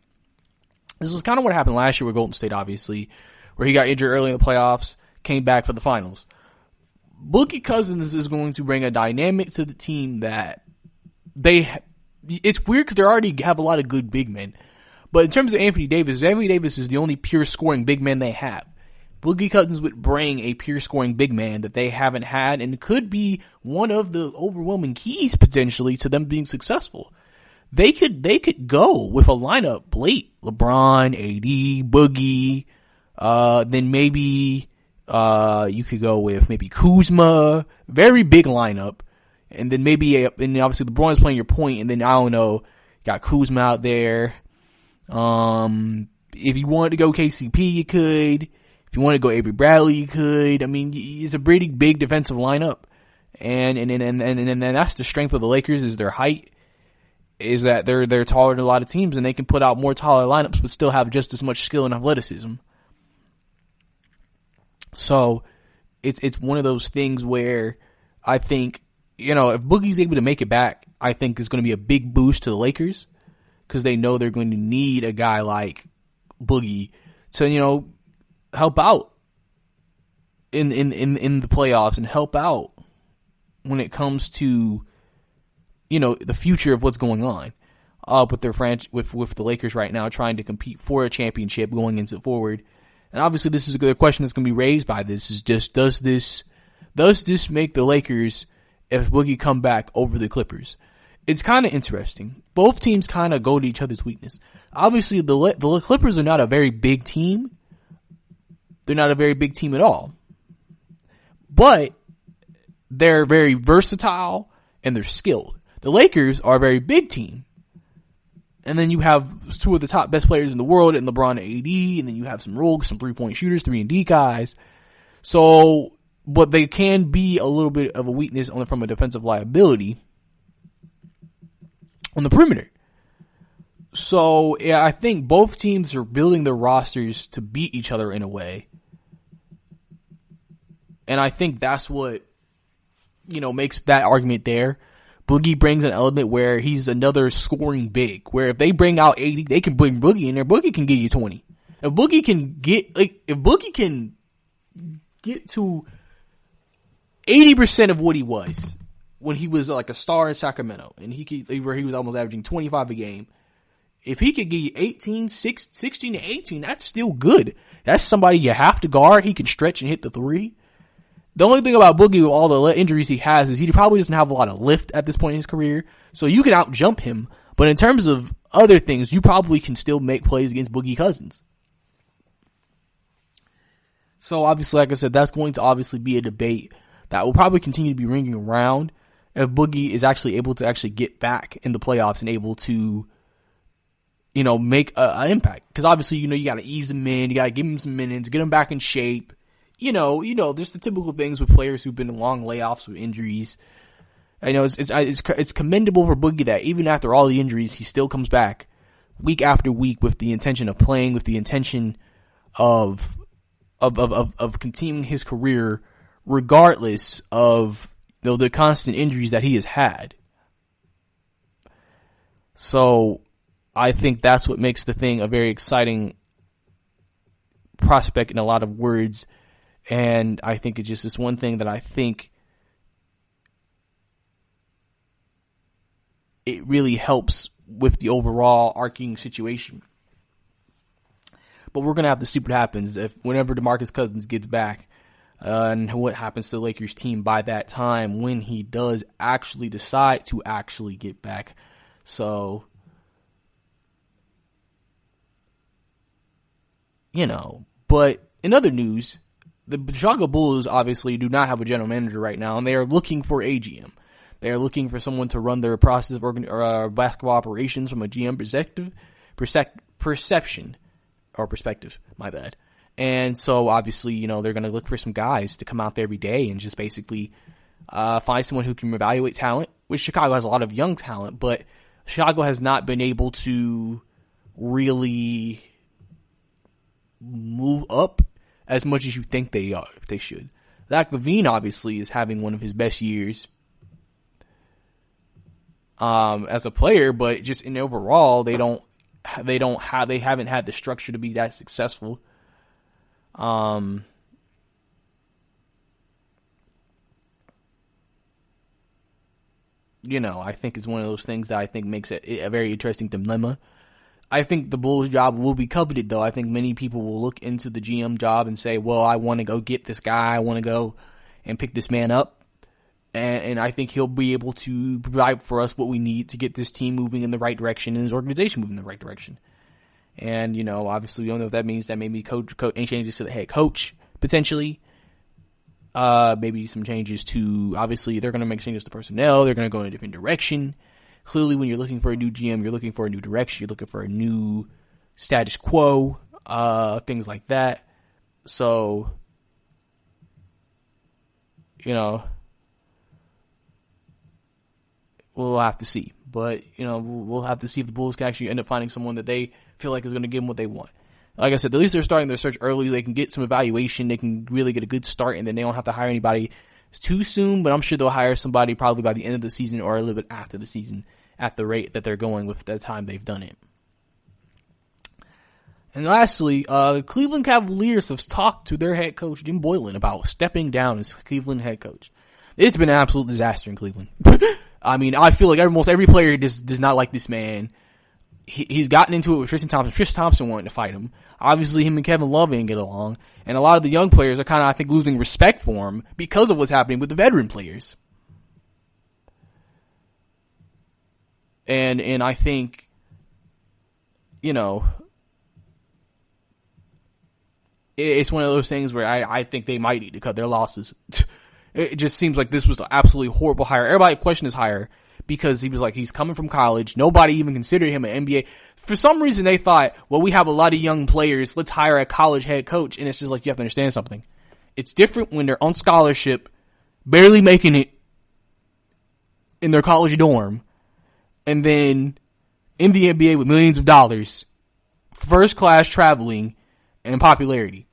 This was kind of what happened last year with Golden State, obviously, where he got injured early in the playoffs, came back for the finals. Boogie Cousins is going to bring a dynamic to the team that it's weird because they already have a lot of good big men. But in terms of Anthony Davis is the only pure scoring big man they have. Boogie Cousins would bring a pure scoring big man that they haven't had, and could be one of the overwhelming keys potentially to them being successful. They could go with a lineup late. LeBron, AD, Boogie, then maybe, you could go with maybe Kuzma, very big lineup. And then maybe, and obviously LeBron's playing your point, and then I don't know, got Kuzma out there. If you wanted to go KCP, you could. If you want to go Avery Bradley, you could. I mean, it's a pretty big defensive lineup. And that's the strength of the Lakers, is their height, is that they're taller than a lot of teams, and they can put out more taller lineups but still have just as much skill and athleticism. So it's one of those things where I think, if Boogie's able to make it back, I think it's going to be a big boost to the Lakers, because they know they're going to need a guy like Boogie to, help out in the playoffs, and help out when it comes to, the future of what's going on with their with the Lakers right now, trying to compete for a championship going into forward. And obviously this is a good question that's going to be raised by this, is just, does this make the Lakers, if Boogie come back, over the Clippers? It's kind of interesting. Both teams kind of go to each other's weakness. Obviously the Clippers are not a very big team. They're not a very big team at all. But they're very versatile and they're skilled. The Lakers are a very big team. And then you have two of the top best players in the world in LeBron and AD, and then you have some rogues, some 3-point shooters, 3-and-D guys. So, but they can be a little bit of a weakness from a defensive liability on the perimeter. So, yeah, I think both teams are building their rosters to beat each other in a way. And I think that's what, makes that argument there. Boogie brings an element where he's another scoring big, where if they bring out 80, they can bring Boogie in there. Boogie can give you 20. If Boogie can get to 80% of what he was when he was like a star in Sacramento, and where he was almost averaging 25 a game. If he could give you 16 to 18, that's still good. That's somebody you have to guard. He can stretch and hit the three. The only thing about Boogie with all the injuries he has is he probably doesn't have a lot of lift at this point in his career. So you can out-jump him. But in terms of other things, you probably can still make plays against Boogie Cousins. So obviously, like I said, that's going to obviously be a debate that will probably continue to be ringing around if Boogie is actually able to actually get back in the playoffs and able to, make an impact. Because obviously, you got to ease him in, you got to give him some minutes, get him back in shape. There's the typical things with players who've been in long layoffs with injuries. I know it's commendable for Boogie that even after all the injuries, he still comes back week after week with the intention of playing, with the intention of continuing his career, regardless of the constant injuries that he has had. So I think that's what makes the thing a very exciting prospect in a lot of words. And I think it's just this one thing that I think it really helps with the overall arcing situation. But we're going to have to see what happens whenever Demarcus Cousins gets back, and what happens to the Lakers team by that time when he does actually decide to actually get back. So, but in other news, the Chicago Bulls obviously do not have a general manager right now, and they are looking for a GM. They are looking for someone to run their process of basketball operations from a GM perspective. My bad. And so obviously, they're going to look for some guys to come out there every day and just basically find someone who can evaluate talent, which Chicago has a lot of young talent, but Chicago has not been able to really move up as much as you think they should. Zach LaVine obviously is having one of his best years as a player, but just in overall, they haven't had the structure to be that successful. I think it's one of those things that I think makes it a very interesting dilemma. I think the Bulls job will be coveted, though. I think many people will look into the GM job and say, well, I want to go get this guy. I want to go and pick this man up. And I think he'll be able to provide for us what we need to get this team moving in the right direction and his organization moving in the right direction. And, obviously we don't know what that means. That may be any changes to the head coach, potentially. Maybe some changes to, obviously they're going to make changes to personnel. They're going to go in a different direction. Clearly, when you're looking for a new GM, you're looking for a new direction. You're looking for a new status quo, things like that. So, we'll have to see. But, we'll have to see if the Bulls can actually end up finding someone that they feel like is going to give them what they want. Like I said, at least they're starting their search early. They can get some evaluation. They can really get a good start, and then they don't have to hire anybody too soon. But I'm sure they'll hire somebody probably by the end of the season or a little bit after the season at the rate that they're going with the time they've done it. And lastly, the Cleveland Cavaliers have talked to their head coach, Jim Boylan, about stepping down as Cleveland head coach. It's been an absolute disaster in Cleveland. I mean, I feel like almost every player does not like this man. He's gotten into it with Tristan Thompson. Tristan Thompson wanting to fight him. Obviously, him and Kevin Love didn't get along. And a lot of the young players are kind of, I think, losing respect for him because of what's happening with the veteran players. And I think, it's one of those things where I think they might need to cut their losses. It just seems like this was an absolutely horrible hire. Everybody questioned his hire because he's coming from college. Nobody even considered him an NBA. For some reason, they thought, well, we have a lot of young players. Let's hire a college head coach. And it's just like, you have to understand something. It's different when they're on scholarship, barely making it in their college dorm, and then in the NBA with millions of dollars, first class traveling, and popularity.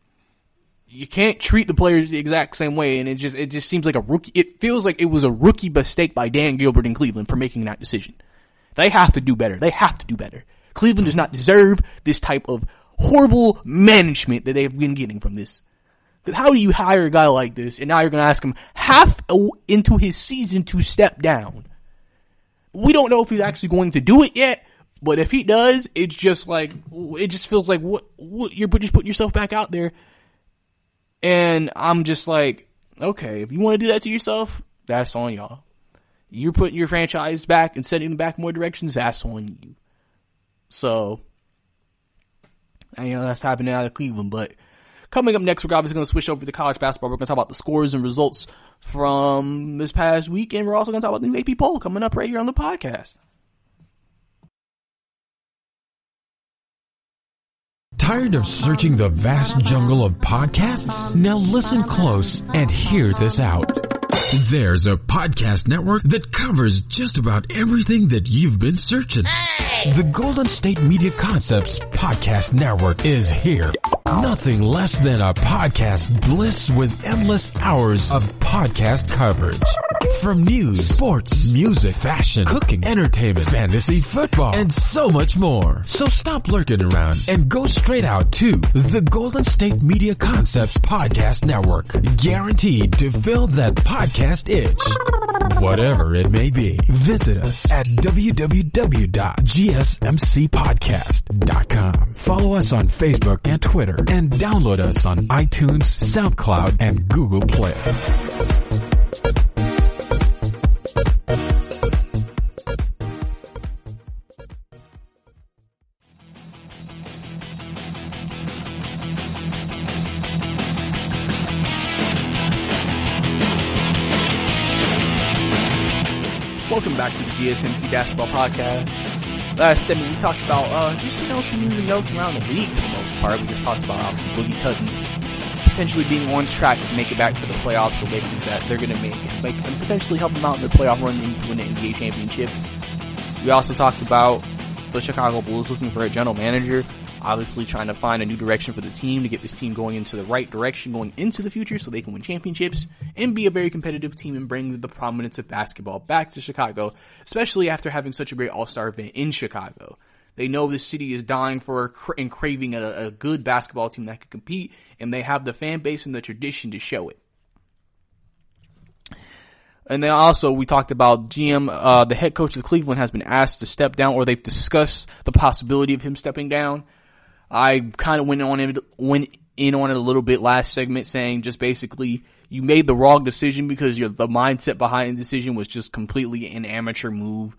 You can't treat the players the exact same way, and it just seems like a rookie. It feels like it was a rookie mistake by Dan Gilbert in Cleveland for making that decision. They have to do better. Cleveland does not deserve this type of horrible management that they've been getting from this. Because how do you hire a guy like this, and now you're going to ask him half into his season to step down? We don't know if he's actually going to do it yet, but if he does, it just feels like what you're just putting yourself back out there. And I'm just like, okay, if you want to do that to yourself, that's on y'all. You're putting your franchise back and setting them back more directions, that's on you. So, that's happening out of Cleveland. But coming up next, we're obviously going to switch over to college basketball. We're going to talk about the scores and results from this past week. And we're also going to talk about the new AP poll coming up right here on the podcast. Tired of searching the vast jungle of podcasts? Now listen close and hear this out. There's a podcast network that covers just about everything that you've been searching. Hey! The Golden State Media Concepts Podcast Network is here. Nothing less than a podcast bliss with endless hours of podcast coverage. From news, sports, music, fashion, cooking, entertainment, fantasy, football, and so much more. So stop lurking around and go straight out to the Golden State Media Concepts Podcast Network. Guaranteed to fill that podcast itch. Whatever it may be. Visit us at www.gsmcpodcast.com. Follow us on Facebook and Twitter, and download us on iTunes, SoundCloud, and Google Play. Welcome back to the GSMC Basketball Podcast. Last segment, we talked about just, some news and notes around the league for the most part. We just talked about, obviously, Boogie Cousins potentially being on track to make it back to the playoffs, the Lakers that they're going to make and potentially help them out in the playoff run and win the NBA championship. We also talked about the Chicago Bulls looking for a general manager, obviously trying to find a new direction for the team to get this team going into the right direction going into the future so they can win championships and be a very competitive team and bring the prominence of basketball back to Chicago, especially after having such a great all-star event in Chicago. They know this city is dying for and craving a good basketball team that can compete, and they have the fan base and the tradition to show it. And then also we talked about the head coach of Cleveland has been asked to step down, or they've discussed the possibility of him stepping down. I kind of went in on it a little bit last segment, saying just basically you made the wrong decision because the mindset behind the decision was just completely an amateur move.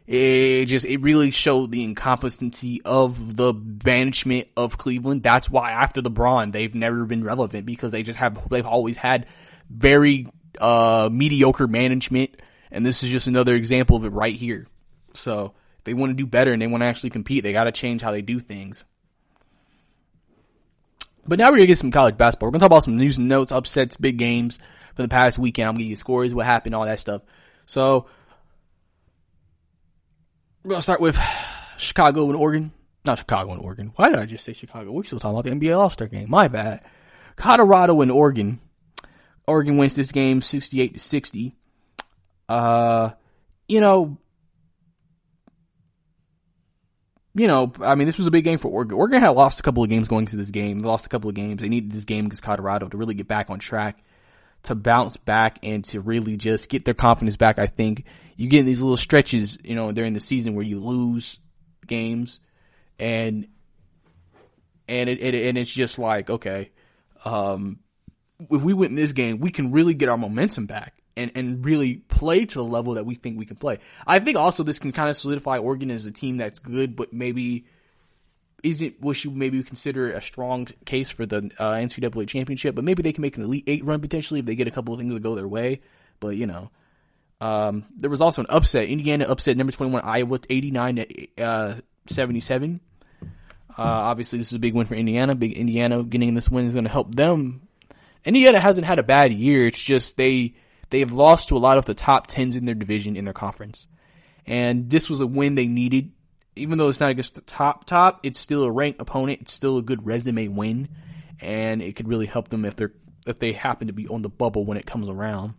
It really showed the incompetency of the management of Cleveland. That's why after LeBron, they've never been relevant, because they've always had very mediocre management, and this is just another example of it right here. So if they want to do better and they want to actually compete, they got to change how they do things. But now we're going to get some college basketball. We're going to talk about some news and notes, upsets, big games from the past weekend. I'm going to give you scores, what happened, all that stuff. So we're going to start with Chicago and Oregon. Not Chicago and Oregon. Why did I just say Chicago? We're still talking about the NBA All-Star game. My bad. Colorado and Oregon. Oregon wins this game 68-60. I mean, this was a big game for Oregon. Oregon had lost a couple of games going into this game. They lost a couple of games. They needed this game against Colorado to really get back on track, to bounce back, and to really just get their confidence back. I think you get in these little stretches, during the season where you lose games, and it's just like, okay, if we win this game, we can really get our momentum back and really play to the level that we think we can play. I think also this can kind of solidify Oregon as a team that's good, but maybe isn't what you maybe consider a strong case for the NCAA championship, but maybe they can make an Elite Eight run potentially if they get a couple of things to go their way. But, there was also an upset. Indiana upset number 21 Iowa 89-77. Obviously this is a big win for Indiana. Big Indiana getting this win is going to help them. Indiana hasn't had a bad year. It's just they've lost to a lot of the top 10s in their division, in their conference. And this was a win they needed. Even though it's not against the top, it's still a ranked opponent. It's still a good resume win. And it could really help them if they happen to be on the bubble when it comes around.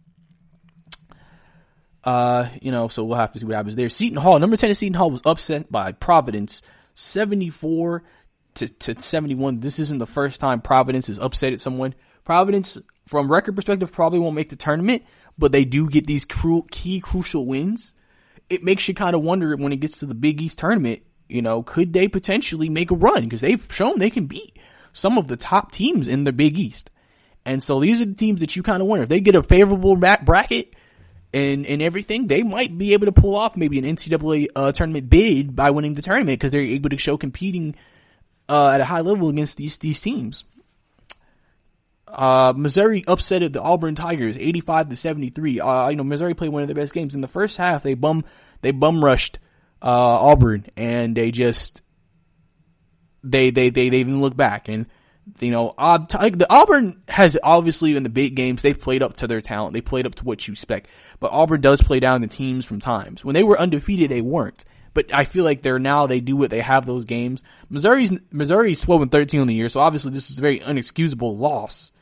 So we'll have to see what happens there. Seton Hall, number 10 Seton Hall was upset by Providence 74-71. This isn't the first time Providence has upsetted someone. Providence, from record perspective, probably won't make the tournament, but they do get these key crucial wins. It makes you kind of wonder when it gets to the Big East tournament, could they potentially make a run? Because they've shown they can beat some of the top teams in the Big East. And so these are the teams that you kind of wonder, if they get a favorable bracket and everything, they might be able to pull off maybe an NCAA tournament bid by winning the tournament, because they're able to show competing at a high level against these teams. Missouri upsetted the Auburn Tigers 85-73. Missouri played one of their best games. In the first half, they bum rushed Auburn, and they didn't look back. And the Auburn has obviously, in the big games, they've played up to their talent. They played up to what you expect. But Auburn does play down the teams from times. When they were undefeated, they weren't. But I feel like they do what they have those games. Missouri's 12-13 on the year, so obviously this is a very inexcusable loss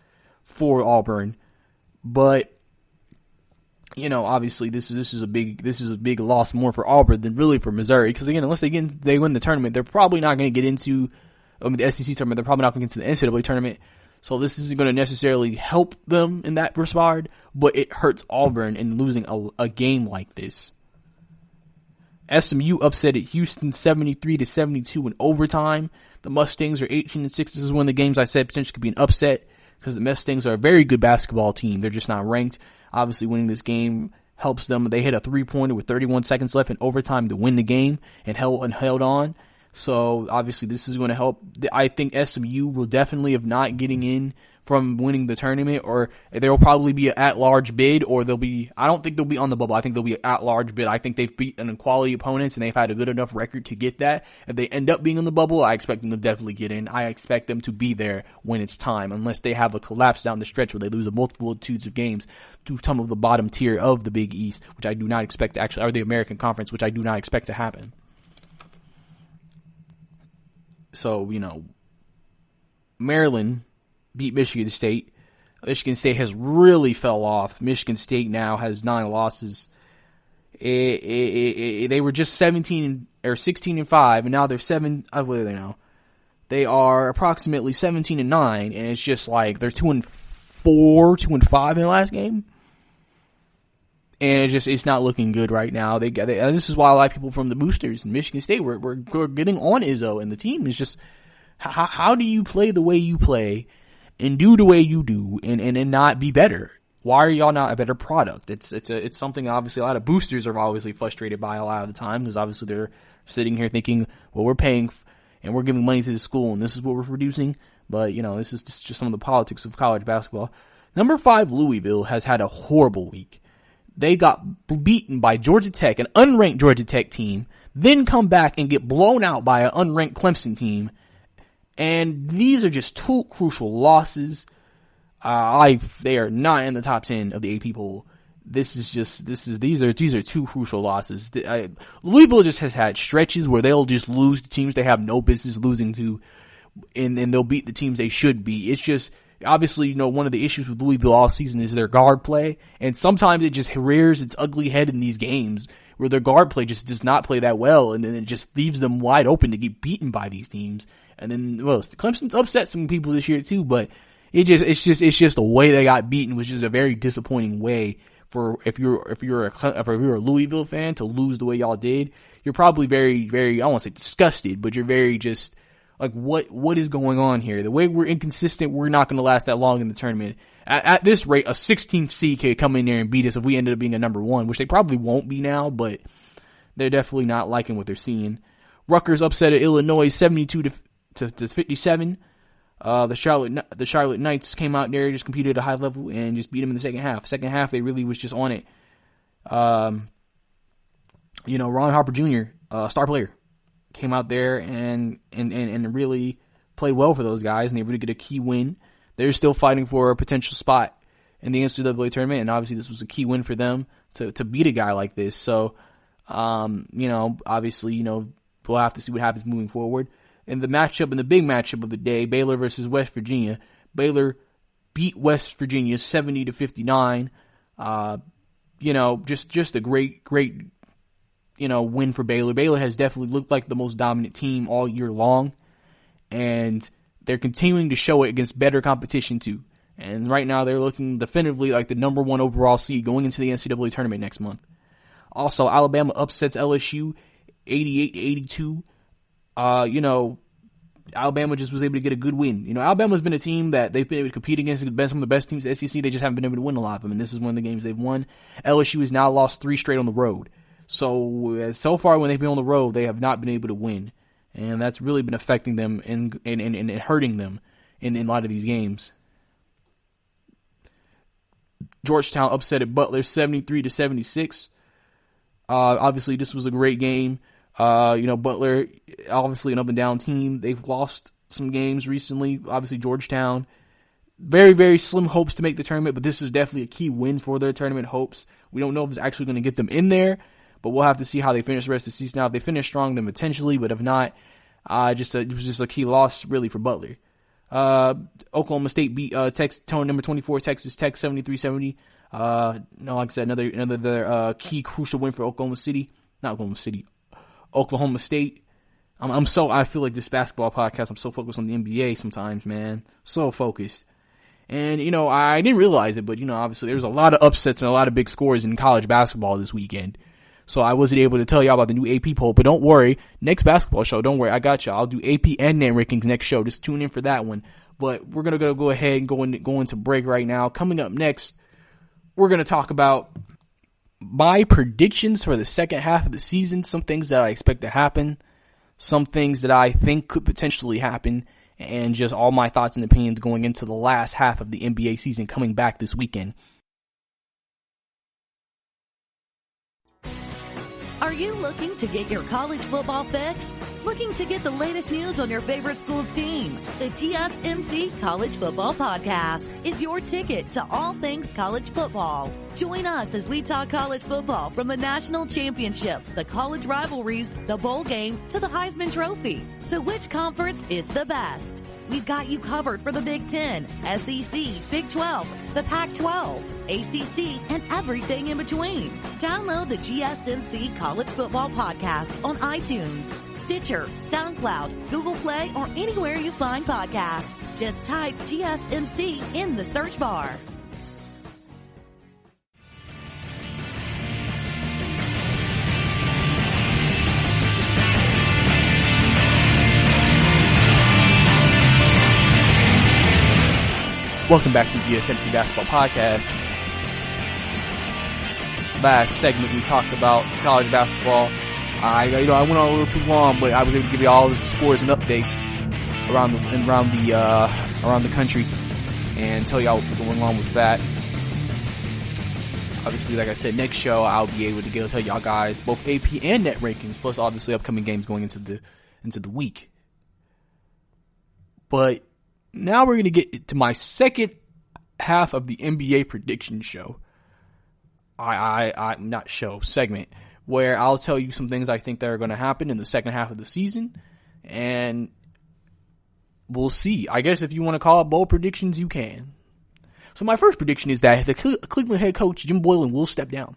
for Auburn. But obviously this is a big loss more for Auburn than really for Missouri, because again, unless they win the tournament, they're probably not going to get into the SEC tournament. They're probably not going to get into the NCAA tournament. So this isn't going to necessarily help them in that regard, but it hurts Auburn in losing a game like this. SMU upset at Houston 73-72 in overtime. The Mustangs are 18-6. This is one of the games I said potentially could be an upset, because the Mustangs are a very good basketball team. They're just not ranked. Obviously, winning this game helps them. They hit a 3-pointer with 31 seconds left in overtime to win the game and held on. So obviously, this is going to help. I think SMU will definitely, if not getting in from winning the tournament, or there will probably be an at-large bid, or I don't think they'll be on the bubble. I think they'll be an at-large bid. I think they've beaten quality opponents and they've had a good enough record to get that. If they end up being on the bubble, I expect them to definitely get in. I expect them to be there when it's time, unless they have a collapse down the stretch where they lose a multitudes of games to some of the bottom tier of the Big East, which I do not expect to actually, or the American Conference, which I do not expect to happen. So, Maryland beat Michigan State. Michigan State has really fell off. Michigan State now has 9 losses. They were just 16-5, and now they're 7. What are they now? They are approximately 17-9, and it's just like they're 2-4, 2-5 in the last game. And it's not looking good right now. This is why a lot of people from the boosters in Michigan State were getting on Izzo, and the team is just, how do you play the way you play and do the way you do and not be better? Why are y'all not a better product? It's something obviously a lot of boosters are obviously frustrated by a lot of the time, because obviously they're sitting here thinking, well, we're paying and we're giving money to the school and this is what we're producing. But, this is just some of the politics of college basketball. Number 5, Louisville, has had a horrible week. They got beaten by Georgia Tech, an unranked Georgia Tech team, then come back and get blown out by an unranked Clemson team. And these are just 2 crucial losses. They are not in the top 10 of the AP poll. These are 2 crucial losses. Louisville just has had stretches where they'll just lose to teams they have no business losing to, and they'll beat the teams they should beat. It's just, obviously, one of the issues with Louisville all season is their guard play, and sometimes it just rears its ugly head in these games where their guard play just does not play that well, and then it just leaves them wide open to get beaten by these teams. And then, Clemson's upset some people this year too, but it's just the way they got beaten was just a very disappointing way for if you're a Louisville fan to lose the way y'all did. You're probably very, very, I don't want to say disgusted, but you're very just like, what is going on here? The way we're inconsistent, we're not going to last that long in the tournament. At this rate, a 16th seed could come in there and beat us if we ended up being a number 1, which they probably won't be now, but they're definitely not liking what they're seeing. Rutgers upset at Illinois 72 to 57. The Charlotte Knights came out there, just competed at a high level and just beat them in the second half. Second half, they really was just on it. Ron Harper Jr., star player, came out there and really played well for those guys, and they really get a key win. They're still fighting for a potential spot in the NCAA tournament, and obviously this was a key win for them to beat a guy like this. So, obviously, we'll have to see what happens moving forward. In the big matchup of the day, Baylor versus West Virginia. Baylor beat West Virginia 70-59. Just a great, win for Baylor. Baylor has definitely looked like the most dominant team all year long, and they're continuing to show it against better competition too. And right now they're looking definitively like the number 1 overall seed going into the NCAA tournament next month. Also, Alabama upsets LSU 88-82. Alabama just was able to get a good win. Alabama's been a team that they've been able to compete against. It's been some of the best teams in the SEC. They just haven't been able to win a lot of them, and this is one of the games they've won. LSU has now lost 3 straight on the road. So far when they've been on the road, they have not been able to win. And that's really been affecting them and hurting them in a lot of these games. Georgetown upset at Butler 73-76. Obviously this was a great game. Butler, obviously an up and down team. They've lost some games recently. Obviously Georgetown, very, very slim hopes to make the tournament, but this is definitely a key win for their tournament hopes. We don't know if it's actually going to get them in there, but we'll have to see how they finish the rest of the season. Now, if they finish strong, then potentially, but if not, it was just a key loss really for Butler. Oklahoma State beat number 24 Texas Tech 73-70. Like I said, another key crucial win for Oklahoma State. I feel like this basketball podcast, I'm so focused on the NBA sometimes, man. So focused. And, I didn't realize it, but, obviously there was a lot of upsets and a lot of big scores in college basketball this weekend. So I wasn't able to tell y'all about the new AP poll, but don't worry. Next basketball show, don't worry, I got y'all. I'll do AP and net rankings next show. Just tune in for that one. But we're going to go ahead and go into break right now. Coming up next, we're going to talk about my predictions for the second half of the season. Some things that I expect to happen. Some things that I think could potentially happen. and just all my thoughts and opinions going into the last half of the NBA season coming back this weekend. Are you looking to get your college football fix? Looking to get the latest news on your favorite school's team? The GSMC College Football Podcast is your ticket to all things college football. Join us as we talk college football from the national championship, the college rivalries, the bowl game, to the Heisman Trophy. To which conference is the best? We've got you covered for the Big Ten, SEC, Big 12, the Pac-12, ACC, and everything in between. Download the GSMC College Football Podcast on iTunes, Stitcher, SoundCloud, Google Play, or anywhere you find podcasts. Just type GSMC in the search bar. Welcome back to the GSMC Basketball Podcast. Last segment we talked about college basketball. I went on a little too long, but I was able to give you all the scores and updates around the country and tell you all what's going on with that. Obviously, like I said, next show I'll be able to tell y'all guys both AP and net rankings, plus obviously upcoming games going into the week. But now we're going to get to my second half of the NBA prediction show. Segment, where I'll tell you some things I think that are going to happen in the second half of the season, and we'll see. I guess if you want to call it bold predictions, you can. So my first prediction is that the Cleveland head coach, Jim Boylen, will step down.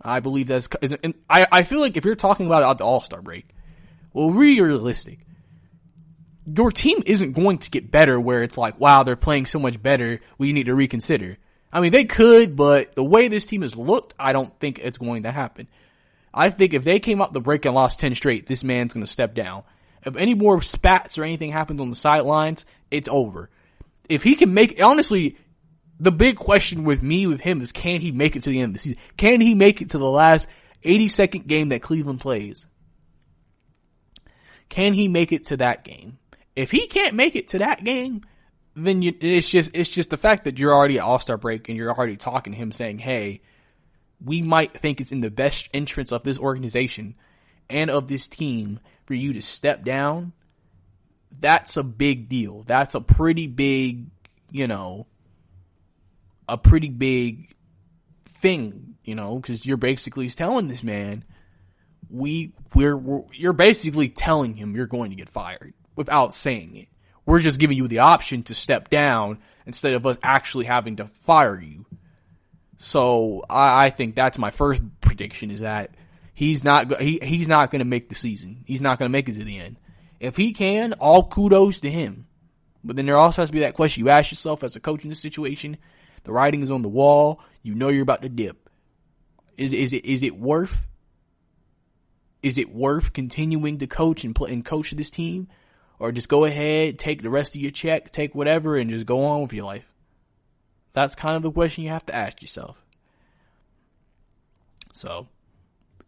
I believe I feel like if you're talking about it at the All-Star break, well, realistic. Your team isn't going to get better where it's like, wow, they're playing so much better, we need to reconsider. I mean, they could, but the way this team has looked, I don't think it's going to happen. I think if they came out the break and lost 10 straight, this man's going to step down. If any more spats or anything happens on the sidelines, it's over. If he can honestly, the big question with him is, can he make it to the end of the season? Can he make it to the last 82nd game that Cleveland plays? Can he make it to that game? If he can't make it to that game, then it's just the fact that you're already at All-Star break and you're already talking to him saying, hey, we might think it's in the best interest of this organization and of this team for you to step down. That's a big deal. That's a pretty big, thing, because you're basically telling this man, you're basically telling him you're going to get fired without saying it. We're just giving you the option to step down instead of us actually having to fire you. So I think that's my first prediction, is that he's not going to make the season. He's not going to make it to the end. If he can, all kudos to him. But then there also has to be that question you ask yourself as a coach in this situation. The writing is on the wall. You're about to dip. Is it worth continuing to coach and play and coach this team? Or just go ahead, take the rest of your check, take whatever, and just go on with your life? That's kind of the question you have to ask yourself. So,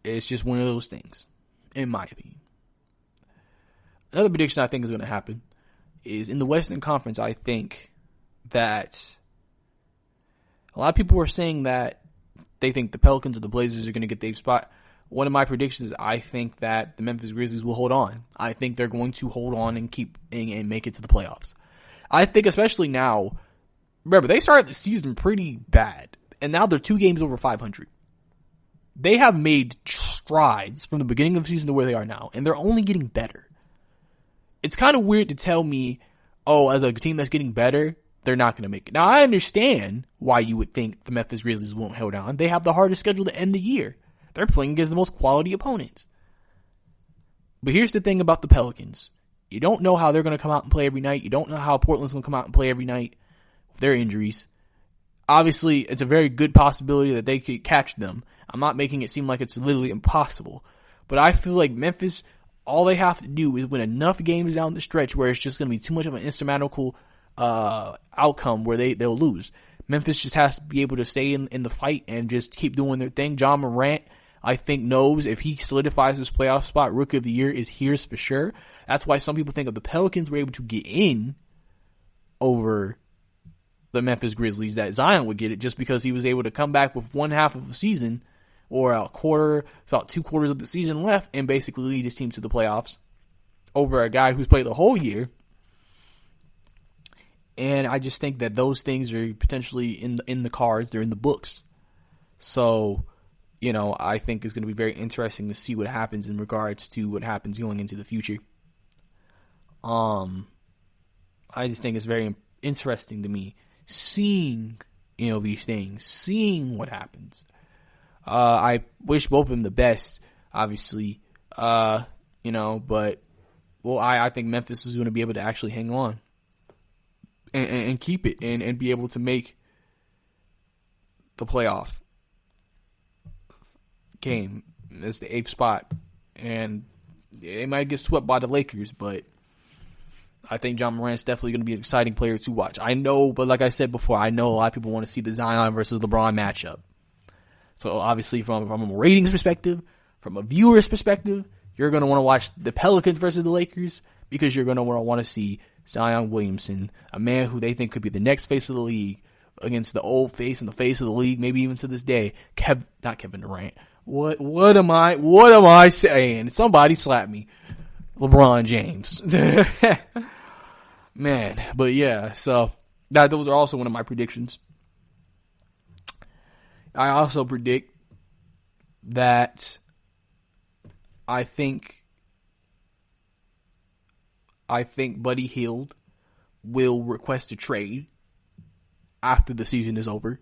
it's just one of those things, in my opinion. Another prediction I think is going to happen is in the Western Conference. I think that a lot of people are saying that they think the Pelicans or the Blazers are going to get their spot. One of my predictions is I think that the Memphis Grizzlies will hold on. I think they're going to hold on and keep and make it to the playoffs. I think especially now, remember, they started the season pretty bad, and now they're 2 games over 500. They have made strides from the beginning of the season to where they are now, and they're only getting better. It's kind of weird to tell me, as a team that's getting better, they're not going to make it. Now, I understand why you would think the Memphis Grizzlies won't hold on. They have the hardest schedule to end the year. They're playing against the most quality opponents. But here's the thing about the Pelicans. You don't know how they're going to come out and play every night. You don't know how Portland's going to come out and play every night with their injuries. Obviously, it's a very good possibility that they could catch them. I'm not making it seem like it's literally impossible. But I feel like Memphis, all they have to do is win enough games down the stretch where it's just going to be too much of an insurmountable outcome where they'll lose. Memphis just has to be able to stay in the fight and just keep doing their thing. John Morant, I think knows if he solidifies his playoff spot, Rookie of the Year is his for sure. That's why some people think if the Pelicans were able to get in over the Memphis Grizzlies, that Zion would get it, just because he was able to come back with one half of the season or a quarter, about 2 quarters of the season left, and basically lead his team to the playoffs over a guy who's played the whole year. And I just think that those things are potentially in the cards. They're in the books. So, I think it's going to be very interesting to see what happens in regards to what happens going into the future. I just think it's very interesting to me seeing, these things, seeing what happens. I wish both of them the best, obviously, but, I think Memphis is going to be able to actually hang on and keep it and be able to make the playoff game. That's the 8th spot. And they might get swept by the Lakers, but I think John Morant's definitely going to be an exciting player to watch. I know, but like I said before, I know a lot of people want to see the Zion versus LeBron matchup. So obviously from a ratings perspective, from a viewer's perspective, you're going to want to watch the Pelicans versus the Lakers because you're going to want to see Zion Williamson, a man who they think could be the next face of the league, against the old face and the face of the league, maybe even to this day, not Kevin Durant. What am I saying? Somebody slap me. LeBron James. Man, but yeah, so those are also one of my predictions. I also predict that I think Buddy Hield will request a trade after the season is over.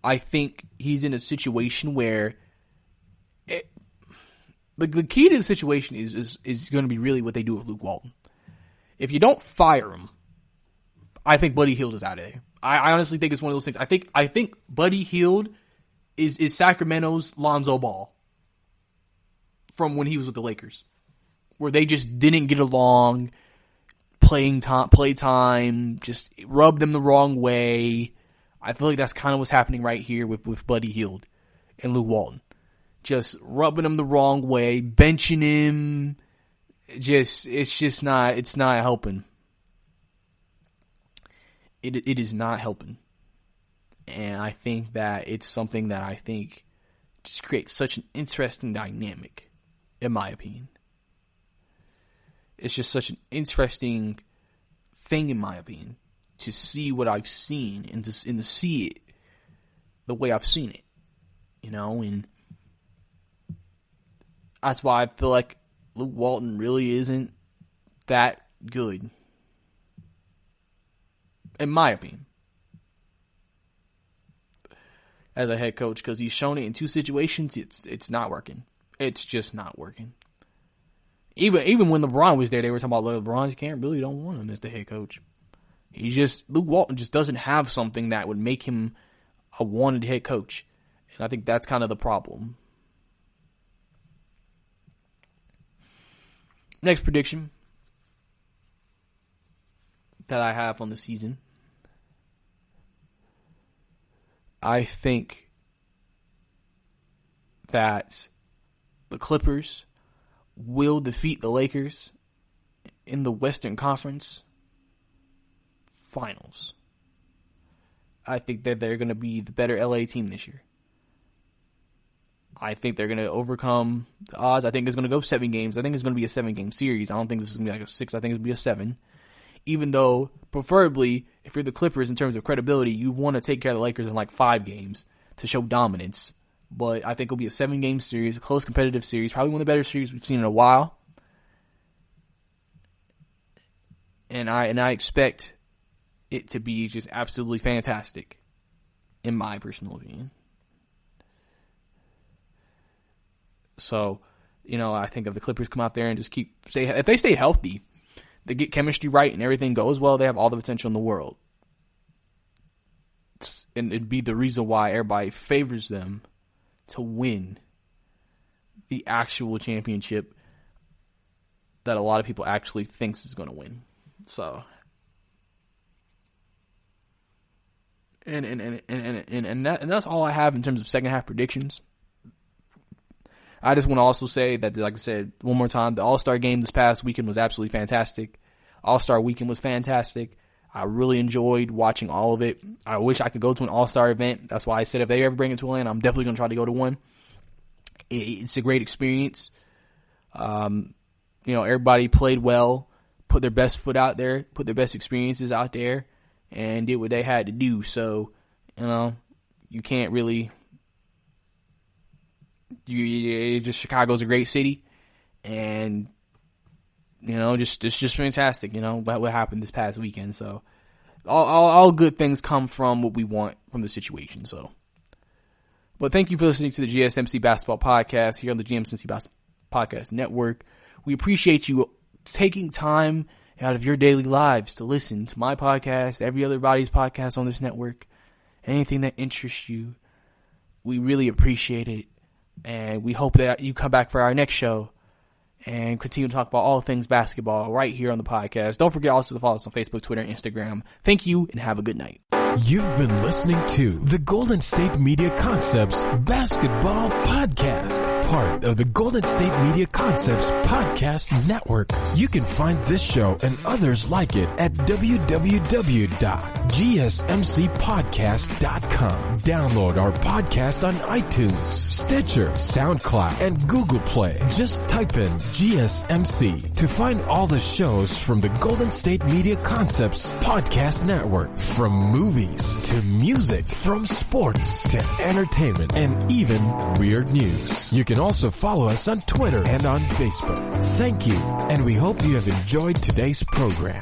I think he's in a situation where the key to the situation is going to be really what they do with Luke Walton. If you don't fire him, I think Buddy Hield is out of there. I honestly think it's one of those things. I think Buddy Hield is Sacramento's Lonzo Ball from when he was with the Lakers, where they just didn't get along, play time, just rubbed them the wrong way. I feel like that's kind of what's happening right here with Buddy Hield and Luke Walton. Just rubbing him the wrong way, benching him. It's not helping. It is not helping. And I think that it's something that I think just creates such an interesting dynamic, in my opinion. It's just such an interesting thing, in my opinion, to see what I've seen and to see it the way I've seen it, and that's why I feel like Luke Walton really isn't that good, in my opinion, as a head coach, because he's shown it in 2 situations. It's not working. It's just not working. Even when LeBron was there, they were talking about LeBron. You don't want him as the head coach. Luke Walton just doesn't have something that would make him a wanted head coach. And I think that's kind of the problem. Next prediction that I have on the season. I think that the Clippers will defeat the Lakers in the Western Conference Finals. I think that they're going to be the better LA team this year. I think they're going to overcome the odds. I think it's going to go 7 games. I think it's going to be a 7-game series. I don't think this is going to be like a 6. I think it's going to be a 7. Even though, preferably, if you're the Clippers in terms of credibility, you want to take care of the Lakers in like 5 games to show dominance. But I think it'll be a 7-game series, a close competitive series, probably one of the better series we've seen in a while. And I expect it to be just absolutely fantastic, in my personal opinion. So, I think if the Clippers come out there and just if they stay healthy, they get chemistry right and everything goes well, they have all the potential in the world. And it'd be the reason why everybody favors them to win the actual championship that a lot of people actually thinks is going to win. So, and that's all I have in terms of second half predictions. I just want to also say that, like I said, one more time, the All-Star game this past weekend was absolutely fantastic. All-Star weekend was fantastic. I really enjoyed watching all of it. I wish I could go to an All-Star event. That's why I said if they ever bring it to Atlanta, I'm definitely going to try to go to one. It's a great experience. Everybody played well, put their best foot out there, put their best experiences out there, and did what they had to do. So, you can't really, Chicago's a great city, and, it's just fantastic, what happened this past weekend. So, all good things come from what we want from the situation. So, but thank you for listening to the GSMC Basketball Podcast here on the GSMC Basketball Podcast Network. We appreciate you taking time out of your daily lives to listen to my podcast, everybody's podcast on this network, anything that interests you. We really appreciate it. And we hope that you come back for our next show and continue to talk about all things basketball right here on the podcast. Don't forget also to follow us on Facebook, Twitter, and Instagram. Thank you, and have a good night. You've been listening to the Golden State Media Concepts Basketball Podcast, part of the Golden State Media Concepts Podcast Network. You can find this show and others like it at www.gsmcpodcast.com. Download our podcast on iTunes, Stitcher, SoundCloud, and Google Play. Just type in GSMC to find all the shows from the Golden State Media Concepts Podcast Network, from movies to music, from sports to entertainment, and even weird news. You can also follow us on Twitter and on Facebook. Thank you, and we hope you have enjoyed today's program.